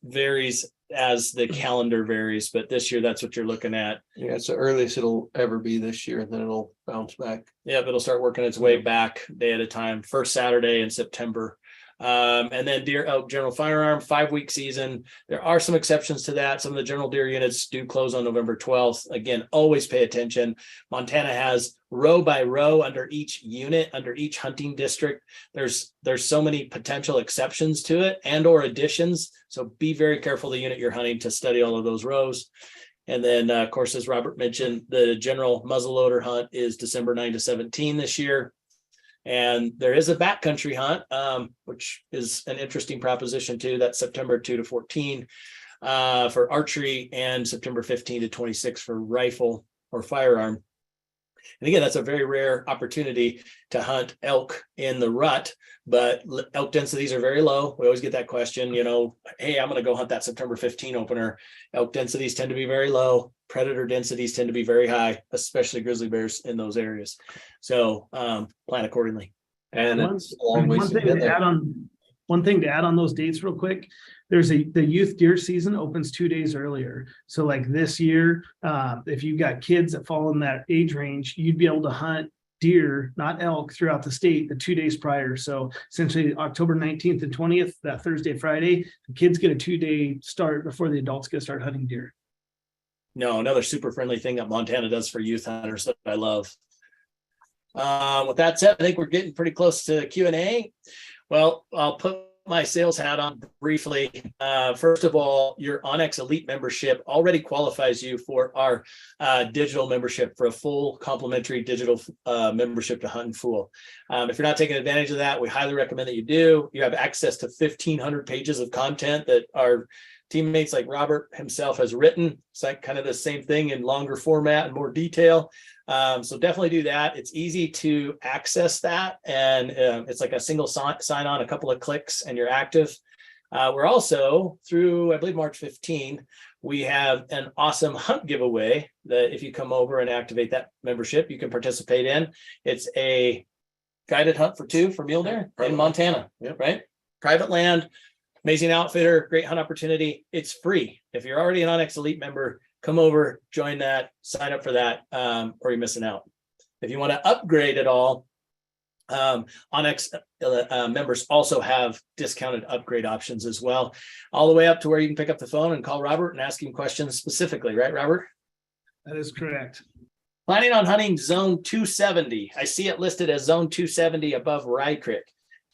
varies as the calendar varies, but this year that's what you're looking at. Yeah, it's the earliest it'll ever be this year, and then it'll bounce back. Yep, it'll start working its way back day at a time. First Saturday in September. And then deer elk general firearm 5-week season. There are some exceptions to that. Some of the general deer units do close on November 12th. Again, always pay attention. Montana has row by row under each unit, under each hunting district. There's so many potential exceptions to it and or additions. So be very careful the unit you're hunting to study all of those rows. And then, of course, as Robert mentioned, the general muzzleloader hunt is December 9 to 17 this year. And there is a backcountry hunt, which is an interesting proposition too. That's September 2 to 14 for archery, and September 15 to 26 for rifle or firearm. And again, that's a very rare opportunity to hunt elk in the rut, but elk densities are very low. We always get that question, hey, I'm going to go hunt that September 15 opener. Elk densities tend to be very low. Predator densities tend to be very high, especially grizzly bears in those areas. So plan accordingly. And one thing to add on those dates real quick. There's the youth deer season opens 2 days earlier. So like this year, if you've got kids that fall in that age range, you'd be able to hunt deer, not elk, throughout the state the 2 days prior. So essentially October 19th and 20th, that Thursday, Friday, the kids get a 2-day start before the adults get to start hunting deer. No, another super friendly thing that Montana does for youth hunters that I love. With that said, I think we're getting pretty close to Q&A. Well, I'll put my sales hat on briefly. First of all, your onX Elite membership already qualifies you for our digital membership, for a full complimentary digital membership to Huntin Fool. If you're not taking advantage of that, we highly recommend that you do. You have access to 1,500 pages of content that our teammates like Robert himself has written. It's like kind of the same thing in longer format and more detail. So definitely do that. It's easy to access that, and it's like a single sign on, a couple of clicks, and you're active. We're also through, I believe, March 15, we have an awesome hunt giveaway that if you come over and activate that membership, you can participate in. It's a guided hunt for 2 for mule deer in Montana, right? Private land, amazing outfitter, great hunt opportunity. It's free. If you're already an onX Elite member, come over, join that, sign up for that, or you're missing out. If you want to upgrade at all, onX members also have discounted upgrade options as well, all the way up to where you can pick up the phone and call Robert and ask him questions specifically, right, Robert? That is correct. Planning on hunting zone 270. I see it listed as zone 270 above Rye Creek.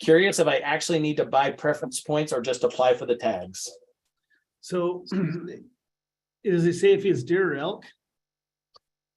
curious if I actually need to buy preference points or just apply for the tags. So does it say if it's deer or elk?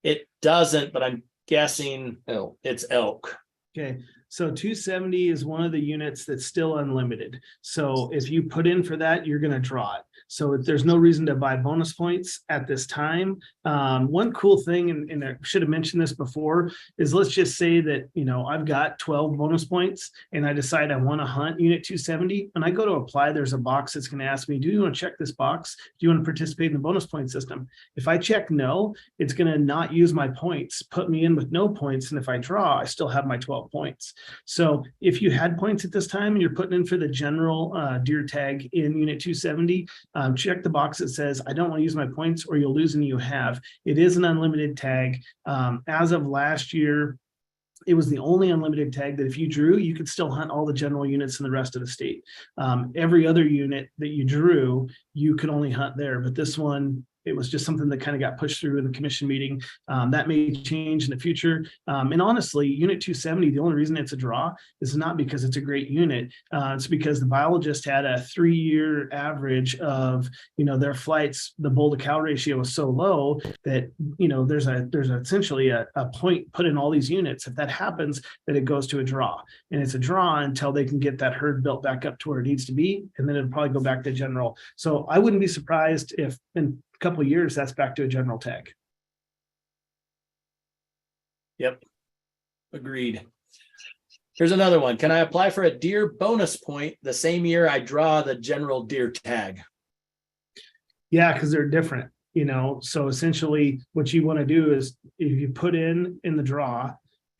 It doesn't, but I'm guessing elk. it's elk. Okay, so 270 is one of the units that's still unlimited. So if you put in for that, you're gonna draw it. So there's no reason to buy bonus points at this time. One cool thing, and I should have mentioned this before, is let's just say that, you know, I've got 12 bonus points and I decide I want to hunt unit 270. When I go to apply, there's a box that's going to ask me, do you want to check this box? Do you want to participate in the bonus point system? If I check no, it's going to not use my points, put me in with no points. And if I draw, I still have my 12 points. So if you had points at this time and you're putting in for the general deer tag in unit 270, check the box that says, I don't want to use my points, or you'll lose and you have. It is an unlimited tag. As of last year, it was the only unlimited tag that if you drew, you could still hunt all the general units in the rest of the state. Every other unit that you drew, you could only hunt there. But this one, it was just something that kind of got pushed through in the commission meeting. That may change in the future. And honestly, unit 270, the only reason it's a draw is not because it's a great unit. It's because the biologist had a 3-year average of, you know, their flights, the bull to cow ratio was so low that, you know, there's essentially a point put in all these units. If that happens, that it goes to a draw. And it's a draw until they can get that herd built back up to where it needs to be. And then it'll probably go back to general. So I wouldn't be surprised if in couple of years that's back to a general tag. Yep. Agreed. Here's another one. Can I apply for a deer bonus point the same year I draw the general deer tag? Yeah, because they're different, you know. So essentially what you want to do is if you put in the draw,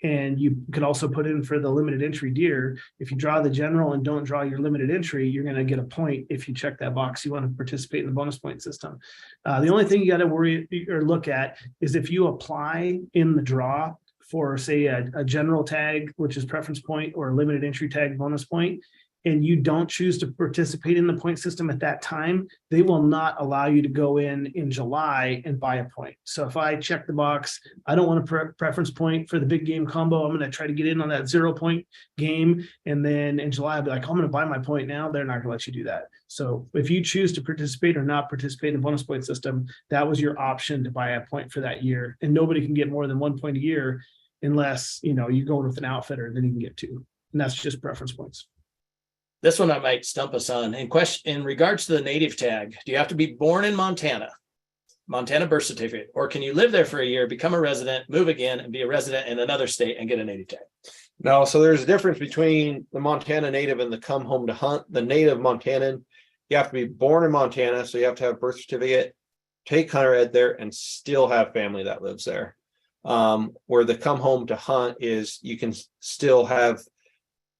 and you could also put in for the limited entry deer, if you draw the general and don't draw your limited entry, you're going to get a point if you check that box. You want to participate in the bonus point system. The only thing you got to worry or look at is if you apply in the draw for, say, a general tag, which is preference point, or a limited entry tag bonus point, and you don't choose to participate in the point system at that time, they will not allow you to go in July and buy a point. So if I check the box, I don't want a preference point for the big game combo, I'm going to try to get in on that 0 point game. And then in July, I'll be like, I'm going to buy my point now. They're not going to let you do that. So if you choose to participate or not participate in the bonus point system, that was your option to buy a point for that year. And nobody can get more than 1 point a year unless, you know, you're going with an outfitter, then you can get 2. And that's just preference points. This one I might stump us on. In regards to the native tag, do you have to be born in Montana birth certificate, or can you live there for a year, become a resident, move again, and be a resident in another state and get a native tag? No, so there's a difference between the Montana native and the come home to hunt. The native Montanan, you have to be born in Montana, so you have to have a birth certificate, take hunter ed there, and still have family that lives there. Where the come home to hunt is, you can still have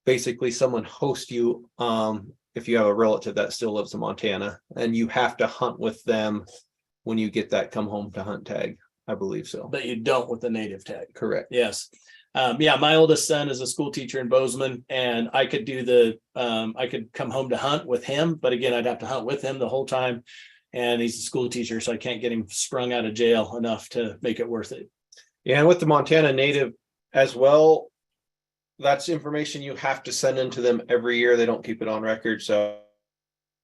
basically someone host you if you have a relative that still lives in Montana, and you have to hunt with them when you get that come home to hunt tag. I believe so. But you don't with the native tag. Correct. Yes. Yeah, my oldest son is a school teacher in Bozeman, and I could do I could come home to hunt with him, but again, I'd have to hunt with him the whole time. And he's a school teacher, so I can't get him sprung out of jail enough to make it worth it. Yeah, and with the Montana native as well, that's information you have to send into them every year. They don't keep it on record. So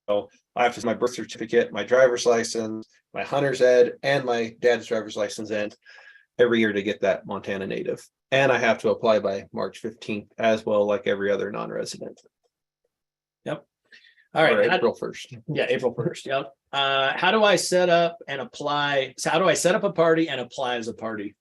I have to send my birth certificate, my driver's license, my hunter's ed, and my dad's driver's license in every year to get that Montana native. And I have to apply by March 15th as well, like every other non-resident. Yep. All right. Or April 1st. Yeah, April 1st. Yep. How do I set up and apply? So how do I set up a party and apply as a party?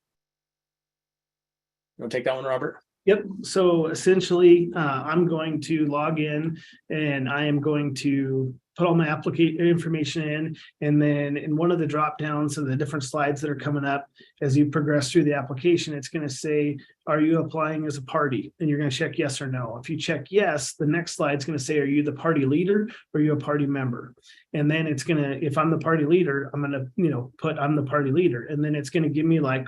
You want to take that one, Robert? Yep. So essentially, I'm going to log in and I am going to put all my application information in. And then in one of the drop downs of the different slides that are coming up, as you progress through the application, it's going to say, are you applying as a party? And you're going to check yes or no. If you check yes, the next slide is going to say, are you the party leader or are you a party member? And then it's going to, if I'm the party leader, I'm going to, you know, put I'm the party leader. And then it's going to give me like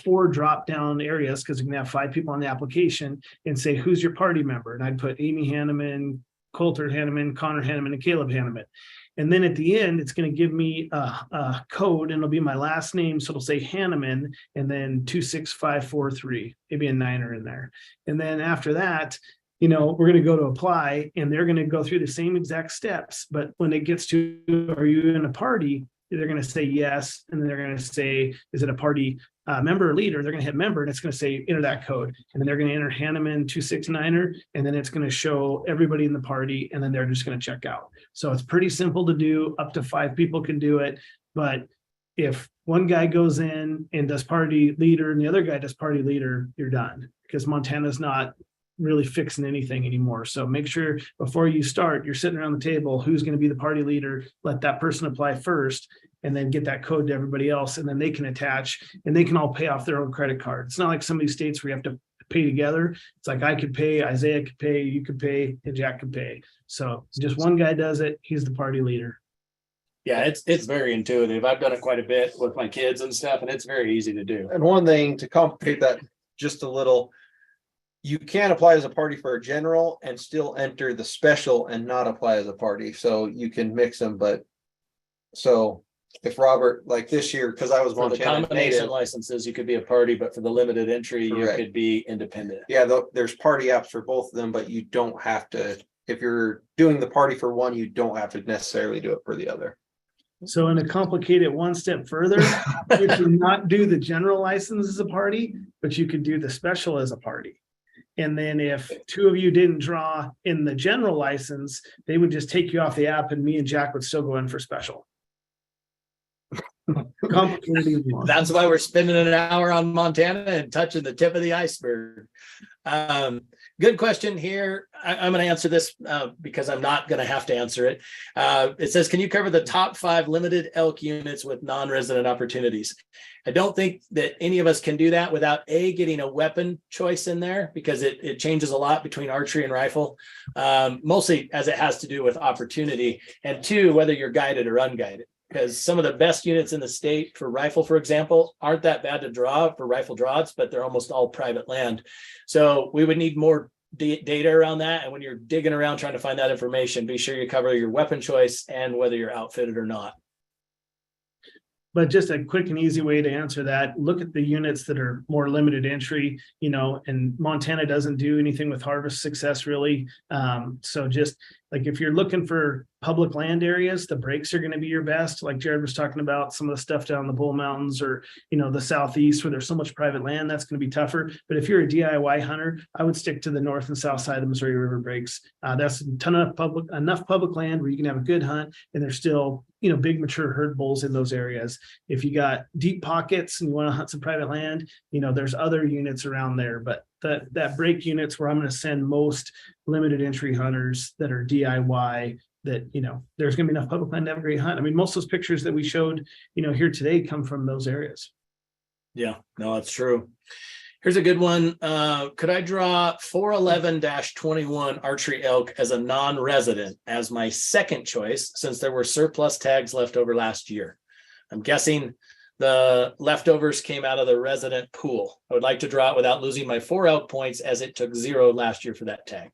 4 drop down areas, because you're going to have 5 people on the application, and say, who's your party member? And I'd put Amy Hanneman, Coulter Hanneman, Connor Hanneman, and Caleb Hanneman. And then at the end, it's going to give me a code, and it'll be my last name. So it'll say Hanneman and then 26543, maybe a 9er in there. And then after that, you know, we're going to go to apply and they're going to go through the same exact steps. But when it gets to, are you in a party? They're going to say yes. And then they're going to say, is it a party member or leader? They're going to hit member and it's going to say enter that code. And then they're going to enter Hanneman 269er. And then it's going to show everybody in the party. And then they're just going to check out. So it's pretty simple to do. Up to 5 people can do it. But if one guy goes in and does party leader and the other guy does party leader, you're done, because Montana's not really fixing anything anymore. So make sure before you start, you're sitting around the table, who's going to be the party leader, let that person apply first, and then get that code to everybody else. And then they can attach and they can all pay off their own credit card. It's not like some of these states where you have to pay together. It's like I could pay, Isaiah could pay, you could pay, and Jack could pay. So just one guy does it. He's the party leader. Yeah, it's very intuitive. I've done it quite a bit with my kids and stuff, and it's very easy to do. And one thing to complicate that just a little, you can apply as a party for a general and still enter the special and not apply as a party. So you can mix them. But so if Robert, like this year, because I was For the Montana combination native, licenses, you could be a party, but for the limited entry, Correct. you could be independent. yeah, there's party apps for both of them, but you don't have to, if you're doing the party for one, you don't have to necessarily do it for the other. So and to complicate it one step further, you can not do the general license as a party, but you could do the special as a party. And then if 2 of you didn't draw in the general license, they would just take you off the app and me and Jack would still go in for special. Complicated one. That's why we're spending an hour on Montana and touching the tip of the iceberg. Good question here. I'm going to answer this because I'm not going to have to answer it. It says, can you cover the top 5 limited elk units with non-resident opportunities? I don't think that any of us can do that without getting a weapon choice in there, because it changes a lot between archery and rifle, mostly as it has to do with opportunity, and 2, whether you're guided or unguided. Because some of the best units in the state for rifle, for example, aren't that bad to draw for rifle draws, but they're almost all private land. So we would need more data around that. And when you're digging around trying to find that information, be sure you cover your weapon choice and whether you're outfitted or not. But just a quick and easy way to answer that, look at the units that are more limited entry, you know, and Montana doesn't do anything with harvest success really. So just like if you're looking for public land areas, the breaks are going to be your best. Like Jared was talking about, some of the stuff down the Bull Mountains or, you know, the Southeast where there's so much private land, that's going to be tougher. But if you're a DIY hunter, I would stick to the north and south side of the Missouri River breaks. That's a ton of enough public land where you can have a good hunt, and there's still, you know, big mature herd bulls in those areas. If you got deep pockets and you want to hunt some private land, you know, there's other units around there, but that break units where I'm going to send most limited entry hunters that are DIY, that, you know, there's going to be enough public land to have a great hunt. I mean, most of those pictures that we showed, you know, here today come from those areas. Yeah, no, that's true. Here's a good one. Could I draw 411-21 archery elk as a non-resident as my second choice, since there were surplus tags left over last year? I'm guessing the leftovers came out of the resident pool. I would like to draw it without losing my 4 elk points, as it took 0 last year for that tag.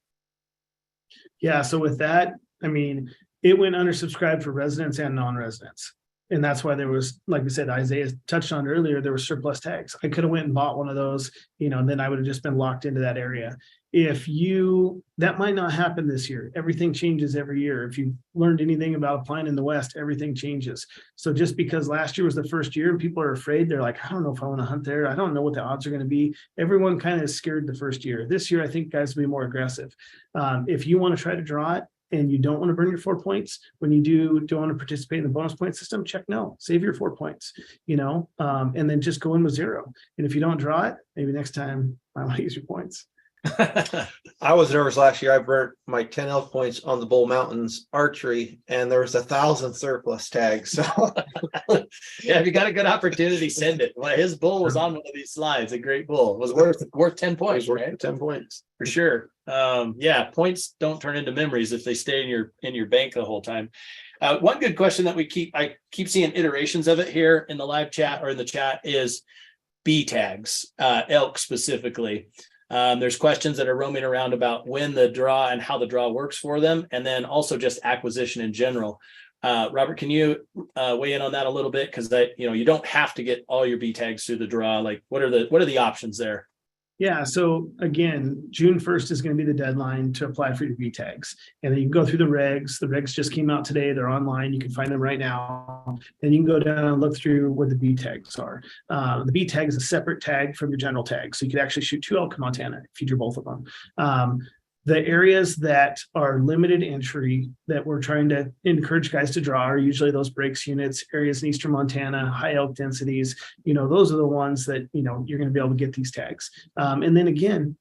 Yeah, so with that, I mean, it went undersubscribed for residents and non-residents. And that's why there was, like we said, Isaiah touched on earlier, there were surplus tags. I could have went and bought one of those, you know, and then I would have just been locked into that area. That might not happen this year. Everything changes every year. If you learned anything about applying in the West, everything changes. So just because last year was the first year and people are afraid, they're like, I don't know if I want to hunt there. I don't know what the odds are going to be. Everyone kind of is scared the first year. This year, I think guys will be more aggressive. If you want to try to draw it, and you don't want to burn your 4 points, when you don't want to participate in the bonus point system, check no, save your 4 points, you know, and then just go in with 0. And if you don't draw it, maybe next time I might use your points. I was nervous last year. I burnt my 10 elk points on the Bull Mountains archery, and there was 1,000 surplus tags. So yeah, if you got a good opportunity, send it. Well, his bull was on one of these slides, a great bull. It was worth 10 points, right? 10 points for sure. Yeah, points don't turn into memories if they stay in your bank the whole time. One good question that I keep seeing iterations of it here in the live chat or in the chat is B tags, elk specifically. There's questions that are roaming around about when the draw and how the draw works for them, and then also just acquisition in general. Robert, can you weigh in on that a little bit? Because you don't have to get all your B tags through the draw. Like, what are the options there? Yeah, so again, June 1st is going to be the deadline to apply for your B tags. And then you can go through the regs. The regs just came out today. They're online. You can find them right now. And you can go down and look through what the B tags are. The B tag is a separate tag from your general tag. So you could actually shoot 2 elk in Montana if you drew both of them. The areas that are limited entry that we're trying to encourage guys to draw are usually those breaks units, areas in eastern Montana, high elk densities. Those are the ones that, you're going to be able to get these tags. And then again,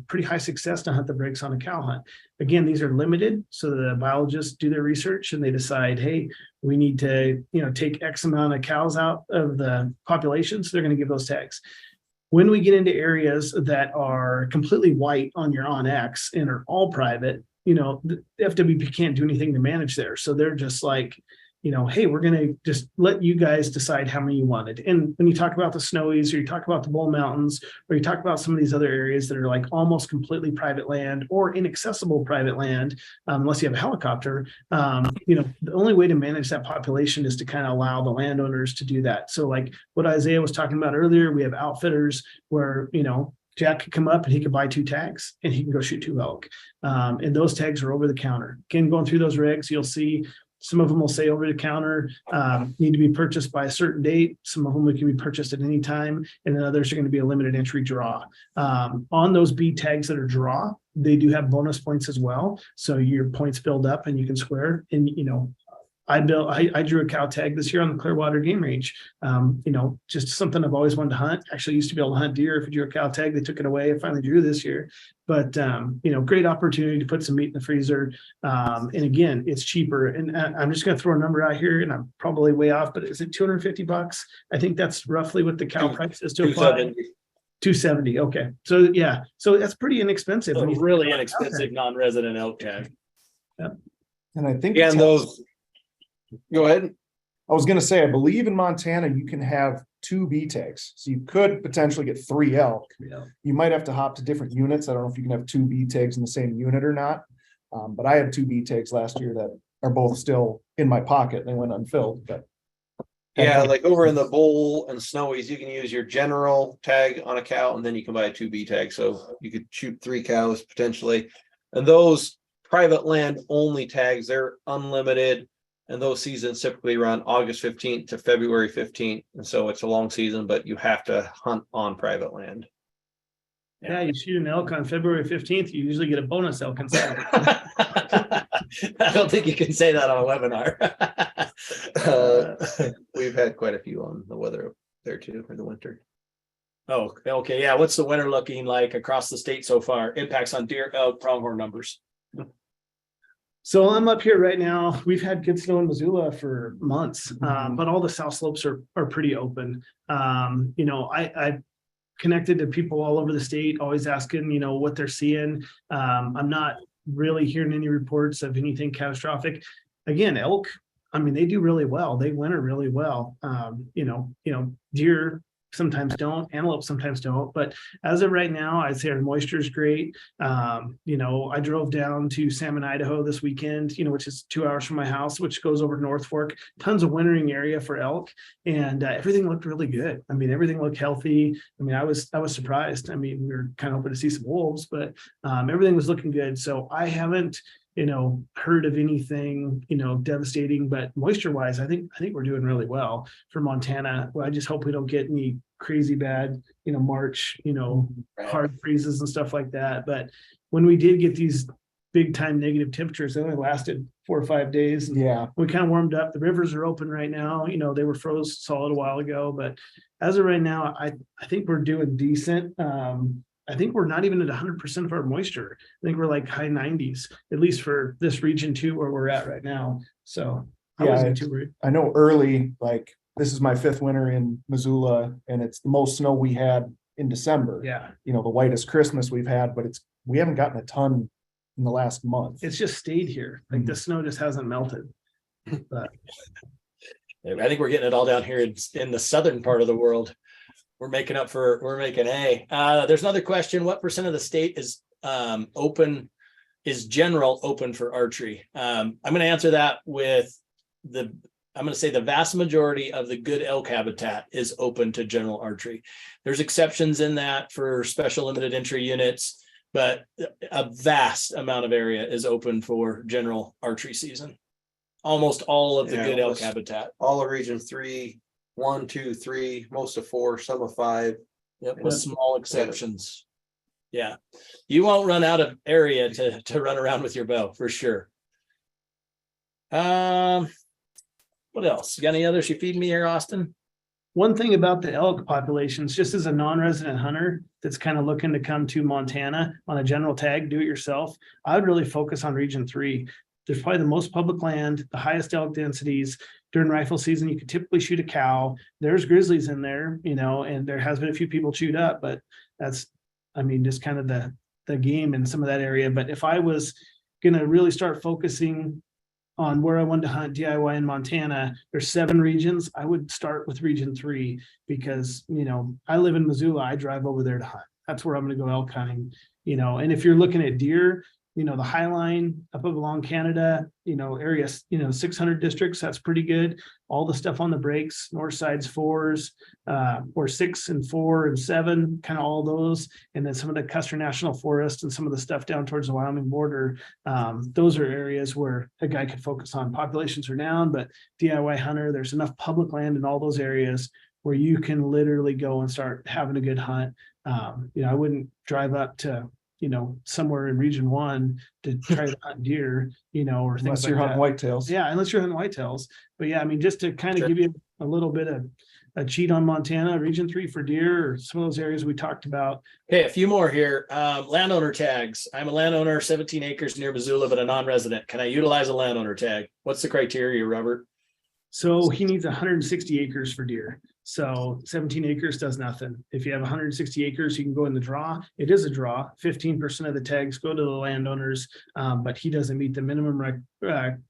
pretty high success to hunt the breaks on a cow hunt. Again, these are limited. So the biologists do their research and they decide, hey, we need to, take X amount of cows out of the population. So they're going to give those tags. When we get into areas that are completely white on your onX and are all private, the FWP can't do anything to manage there. So they're just like, hey, we're going to just let you guys decide how many you wanted. And when you talk about the Snowies, or you talk about the Bull Mountains, or you talk about some of these other areas that are like almost completely private land or inaccessible private land, unless you have a helicopter, the only way to manage that population is to kind of allow the landowners to do that. So like what Isaiah was talking about earlier, we have outfitters where, Jack could come up and he could buy 2 tags and he can go shoot 2 elk. And those tags are over the counter. Again, going through those regs, you'll see some of them will say over the counter, need to be purchased by a certain date. Some of them can be purchased at any time. And then others are going to be a limited entry draw. On those B tags that are draw, they do have bonus points as well. So your points build up and you can square. And, I drew a cow tag this year on the Clearwater game range. Just something I've always wanted to hunt. Actually used to be able to hunt deer. If you drew a cow tag, they took it away. I finally drew this year, but great opportunity to put some meat in the freezer. And again, it's cheaper. And I'm just going to throw a number out here and I'm probably way off, but is it $250? I think that's roughly what the cow price is to apply. 270. Okay. So yeah. So that's pretty inexpensive. So really inexpensive non-resident elk tag. Yep. And I think And those, go ahead. I was going to say, I believe in Montana, you can have 2 B tags. So you could potentially get 3 elk. Yeah. You might have to hop to different units. I don't know if you can have 2 B tags in the same unit or not. But I had 2 B tags last year that are both still in my pocket. They went unfilled, but Yeah, like over in the Bull and Snowies, you can use your general tag on a cow and then you can buy a 2 B tag. So you could shoot 3 cows potentially. And those private land only tags, they're unlimited. And those seasons typically run August 15th to February 15th. And so it's a long season, but you have to hunt on private land. Yeah, you shoot an elk on February 15th, you usually get a bonus elk instead. I don't think you can say that on a webinar. We've had quite a few on the weather there too for the winter. Oh, okay. Yeah. What's the winter looking like across the state so far? Impacts on deer, elk, pronghorn numbers. So I'm up here right now. We've had good snow in Missoula for months, but all the south slopes are pretty open. I connected to people all over the state, always asking, what they're seeing. I'm not really hearing any reports of anything catastrophic. Again, elk, they do really well. They winter really well. Deer sometimes don't, antelope sometimes don't, but as of right now, I'd say our moisture is great. I drove down to Salmon, Idaho this weekend, which is 2 hours from my house, which goes over North Fork, tons of wintering area for elk. And everything looked really good. Everything looked healthy. I was surprised. We were kind of hoping to see some wolves, but everything was looking good. So I haven't, heard of anything, devastating, but moisture wise, I think we're doing really well for Montana. Well, I just hope we don't get any crazy bad, March, hard freezes and stuff like that. But when we did get these big time negative temperatures, they only lasted 4 or 5 days. And yeah, we kind of warmed up. The rivers are open right now. They were froze solid a while ago, but as of right now, I think we're doing decent. I think we're not even at 100% of our moisture. I think we're like high 90s, at least for this region too, where we're at right now. So I wasn't too worried. I know early, like this is my 5th winter in Missoula and it's the most snow we had in December. Yeah. The whitest Christmas we've had, but we haven't gotten a ton in the last month. It's just stayed here. Like the snow just hasn't melted. But I think we're getting it all down here in the southern part of the world. We're making hay. There's another question. What % of the state is general open for archery? I'm going to answer that with I'm going to say the vast majority of the good elk habitat is open to general archery. There's exceptions in that for special limited entry units, but a vast amount of area is open for general archery season. Almost all of the good elk habitat. All of region 3, 1, 2, 3, most of 4, some of 5. Yep, with small exceptions. Yeah, you won't run out of area to run around with your bow for sure. What else? You got any others you feed me here, Austin? One thing about the elk populations, just as a non-resident hunter that's kind of looking to come to Montana on a general tag, do it yourself, I would really focus on region 3. There's probably the most public land, the highest elk densities. During rifle season, you could typically shoot a cow. There's grizzlies in there, you know, and there has been a few people chewed up, but that's, I mean, just kind of the game in some of that area. But if I was going to really start focusing on where I wanted to hunt DIY in Montana, there's 7 regions. I would start with region 3 because, you know, I live in Missoula. I drive over there to hunt. That's where I'm going to go elk hunting, you know. And if you're looking at deer, you know, the High Line up along Canada, you know, area, you know, 600 districts, that's pretty good. All the stuff on the breaks, north sides 4s, or 6 and 4 and 7, kind of all those. And then some of the Custer National Forest and some of the stuff down towards the Wyoming border. Those are areas where a guy could focus on. Populations are down, but DIY hunter, there's enough public land in all those areas where you can literally go and start having a good hunt. You know, I wouldn't drive up to, you know, somewhere in region 1 to try to hunt deer, you know, or things Unless you're like hunting whitetails. Yeah, unless you're hunting whitetails. But yeah, I mean, just to kind of give you a little bit of a cheat on Montana, region 3 for deer, or some of those areas we talked about. Okay, a few more here. Landowner tags. I'm a landowner, 17 acres near Missoula, but a non-resident. Can I utilize a landowner tag? What's the criteria, Robert? So he needs 160 acres for deer. So 17 acres does nothing. If you have 160 acres, you can go in the draw. It is a draw. 15% of the tags go to the landowners, but he doesn't meet the minimum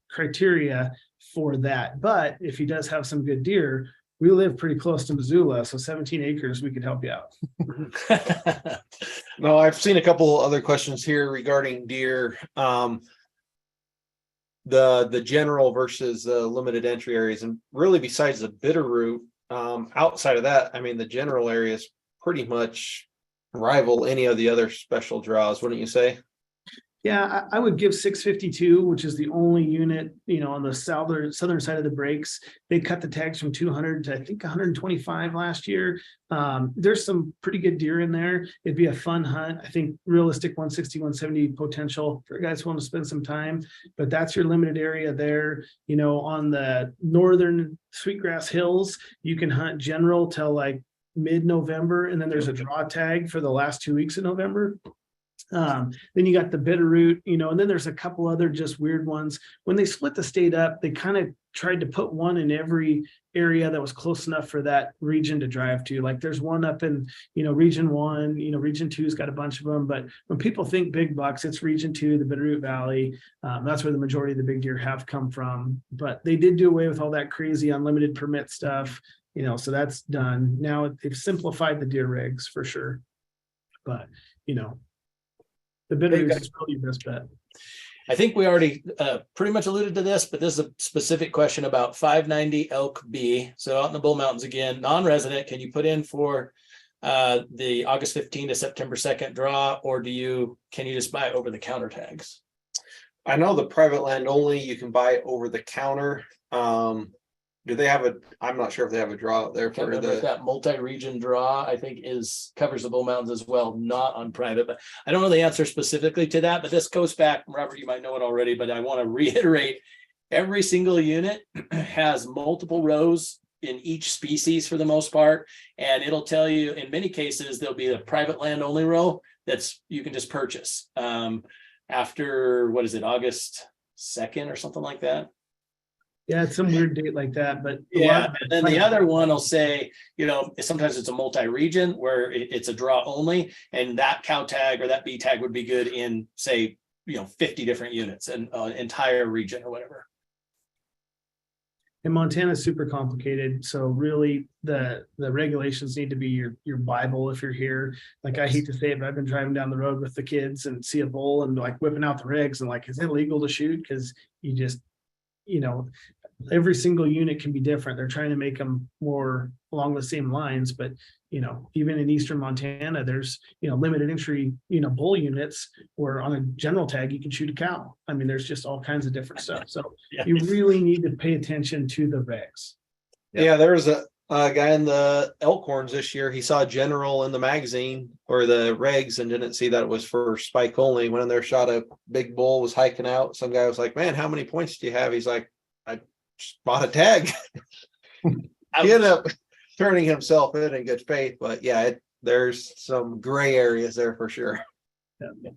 criteria for that. But if he does have some good deer, we live pretty close to Missoula, so 17 acres, we could help you out. No, I've seen a couple other questions here regarding deer. The general versus limited entry areas, and really besides the Bitterroot, outside of that, I mean, the general areas pretty much rival any of the other special draws, wouldn't you say? Yeah, I would give 652, which is the only unit, you know, on the southern side of the breaks. They cut the tags from 200 to I think 125 last year. There's some pretty good deer in there. It'd be a fun hunt. I think realistic 160, 170 potential for guys who want to spend some time, but that's your limited area there. You know, on the northern Sweetgrass Hills, you can hunt general till like mid-November, and then there's a draw tag for the last 2 weeks of November. Then you got the Bitterroot, you know, and then there's a couple other just weird ones. When they split the state up, they kind of tried to put one in every area that was close enough for that region to drive to. Like there's one up in, you know, region 1, you know, region 2's got a bunch of them, but when people think big bucks, it's region 2, the Bitterroot Valley. That's where the majority of the big deer have come from, but they did do away with all that crazy unlimited permit stuff, you know, so that's done. Now they've simplified the deer regs for sure, but you know, the Bitterroot is probably your best bet. I think we already pretty much alluded to this, but this is a specific question about 590 Elk B. So out in the Bull Mountains again, non-resident, can you put in for the August 15 to September 2nd draw, or can you just buy over the counter tags? I know the private land only, you can buy over the counter. Do they have I'm not sure if they have a draw out there for that multi-region draw, I think covers the Bull Mountains as well, not on private, but I don't know the answer specifically to that, but this goes back, Robert, you might know it already, but I want to reiterate, every single unit has multiple rows in each species for the most part, and it'll tell you in many cases, there'll be a private land only row you can just purchase after, what is it, August 2nd or something like that. Yeah, it's some weird date like that, but yeah. And then the other one will say, you know, sometimes it's a multi-region where it's a draw only, and that cow tag or that B tag would be good in, say, you know, 50 different units and entire region or whatever. And Montana is super complicated, so really the regulations need to be your Bible if you're here. Like, I hate to say it, but I've been driving down the road with the kids and see a bull and like whipping out the regs and like, is it illegal to shoot? Because you just, you know, every single unit can be different. They're trying to make them more along the same lines, but even in eastern Montana, there's limited entry bull units where on a general tag you can shoot a cow. I mean, there's just all kinds of different stuff. So you really need to pay attention to the regs. Yeah, there was a guy in the Elkhorns this year. He saw general in the magazine or the regs and didn't see that it was for spike only. Went in there, shot a big bull, was hiking out. Some guy was like, "Man, how many points do you have?" He's like, "I just bought a tag." He ended up turning himself in good faith, but yeah, there's some gray areas there for sure. Yeah.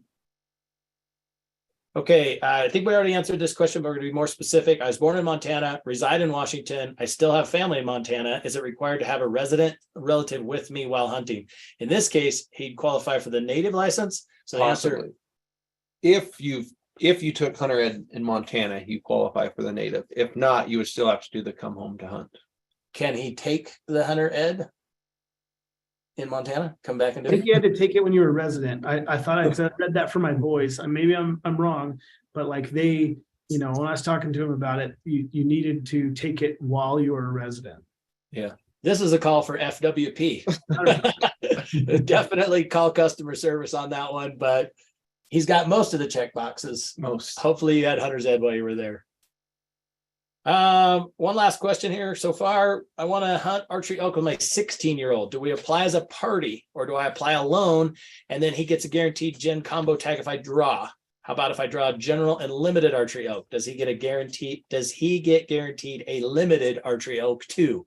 Okay, I think we already answered this question, but we're going to be more specific. I was born in Montana, reside in Washington. I still have family in Montana. Is it required to have a resident relative with me while hunting? In this case, he'd qualify for the native license. So the answer, if you took hunter ed in Montana, you qualify for the native. If not, you would still have to do the come home to hunt. can he take the hunter ed in Montana? Come back and do I think it? you had to take it when you were a resident. I thought I read that for my boys. Maybe I'm wrong, but like they, when I was talking to him about it, you needed to take it while you were a resident. Yeah. This is a call for FWP. Definitely call customer service on that one, but he's got most of the check boxes. Hopefully you had hunter's ed while you were there. One last question here. So far, I want to hunt archery elk with my 16-year-old. Do we apply as a party or do I apply alone? And then he gets a guaranteed gen combo tag if I draw. How about if I draw general and limited archery elk? Does he get guaranteed a limited archery elk too?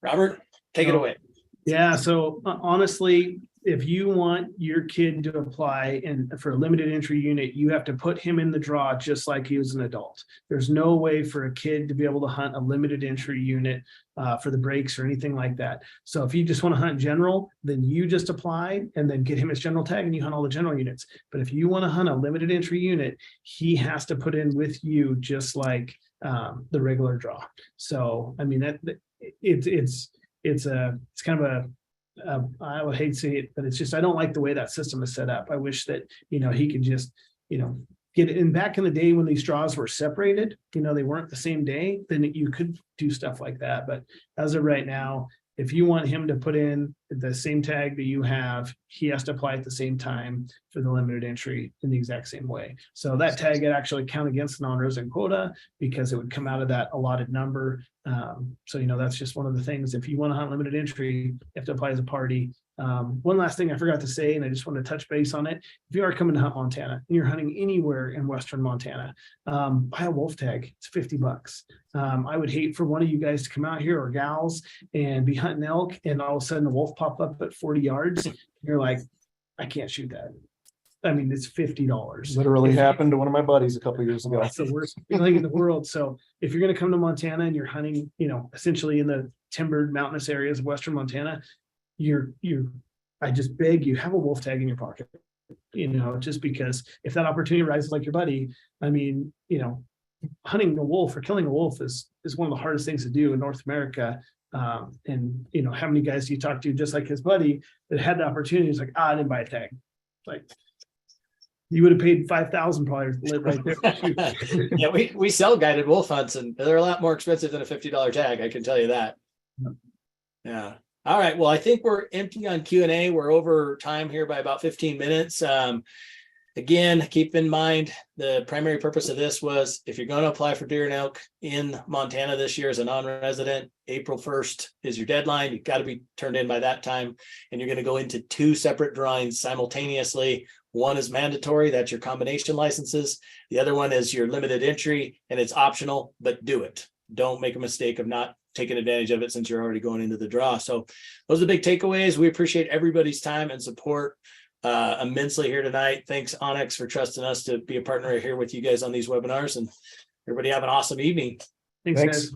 Robert, take it away. Yeah. So honestly, if you want your kid to apply and for a limited entry unit, you have to put him in the draw just like he was an adult. There's no way for a kid to be able to hunt a limited entry unit for the breaks or anything like that. So if you just want to hunt general, then you just apply and then get him his general tag and you hunt all the general units. But if you want to hunt a limited entry unit, he has to put in with you just like the regular draw. So I mean it's kind of a I would hate to say it, but it's just I don't like the way that system is set up. I wish that he could just get it. And back in the day when these draws were separated, they weren't the same day, then you could do stuff like that. But as of right now, if you want him to put in the same tag that you have, he has to apply at the same time for the limited entry in the exact same way. So that tag would actually count against the non-resident quota because it would come out of that allotted number. So that's just one of the things. If you want to hunt limited entry, you have to apply as a party. One last thing I forgot to say, and I just want to touch base on it. If you are coming to hunt Montana and you're hunting anywhere in Western Montana, buy a wolf tag. It's $50. I would hate for one of you guys to come out here or gals and be hunting elk and all of a sudden a wolf pop up at 40 yards. And you're like, I can't shoot that. I mean, it's $50. Literally happened to one of my buddies a couple of years ago. That's the worst feeling in the world. So if you're going to come to Montana and you're hunting, essentially in the timbered mountainous areas of Western Montana, I just beg you, have a wolf tag in your pocket, just because if that opportunity arises like your buddy, I mean, hunting a wolf or killing a wolf is one of the hardest things to do in North America. And how many guys do you talk to just like his buddy that had the opportunity? He's like, I didn't buy a tag. Like, you would have paid $5,000 probably to live right there. Yeah, we sell guided wolf hunts and they're a lot more expensive than a $50 tag. I can tell you that. Yeah. All right. Well, I think we're empty on Q&A. We're over time here by about 15 minutes. Again, keep in mind, the primary purpose of this was if you're going to apply for deer and elk in Montana this year as a non-resident, April 1st is your deadline. You've got to be turned in by that time. And you're going to go into 2 separate drawings simultaneously. One is mandatory. That's your combination licenses. The other one is your limited entry and it's optional, but do it. Don't make a mistake of not taking advantage of it since you're already going into the draw. So those are the big takeaways. We appreciate everybody's time and support immensely here tonight. Thanks onX for trusting us to be a partner here with you guys on these webinars, and everybody have an awesome evening. Thanks. Guys.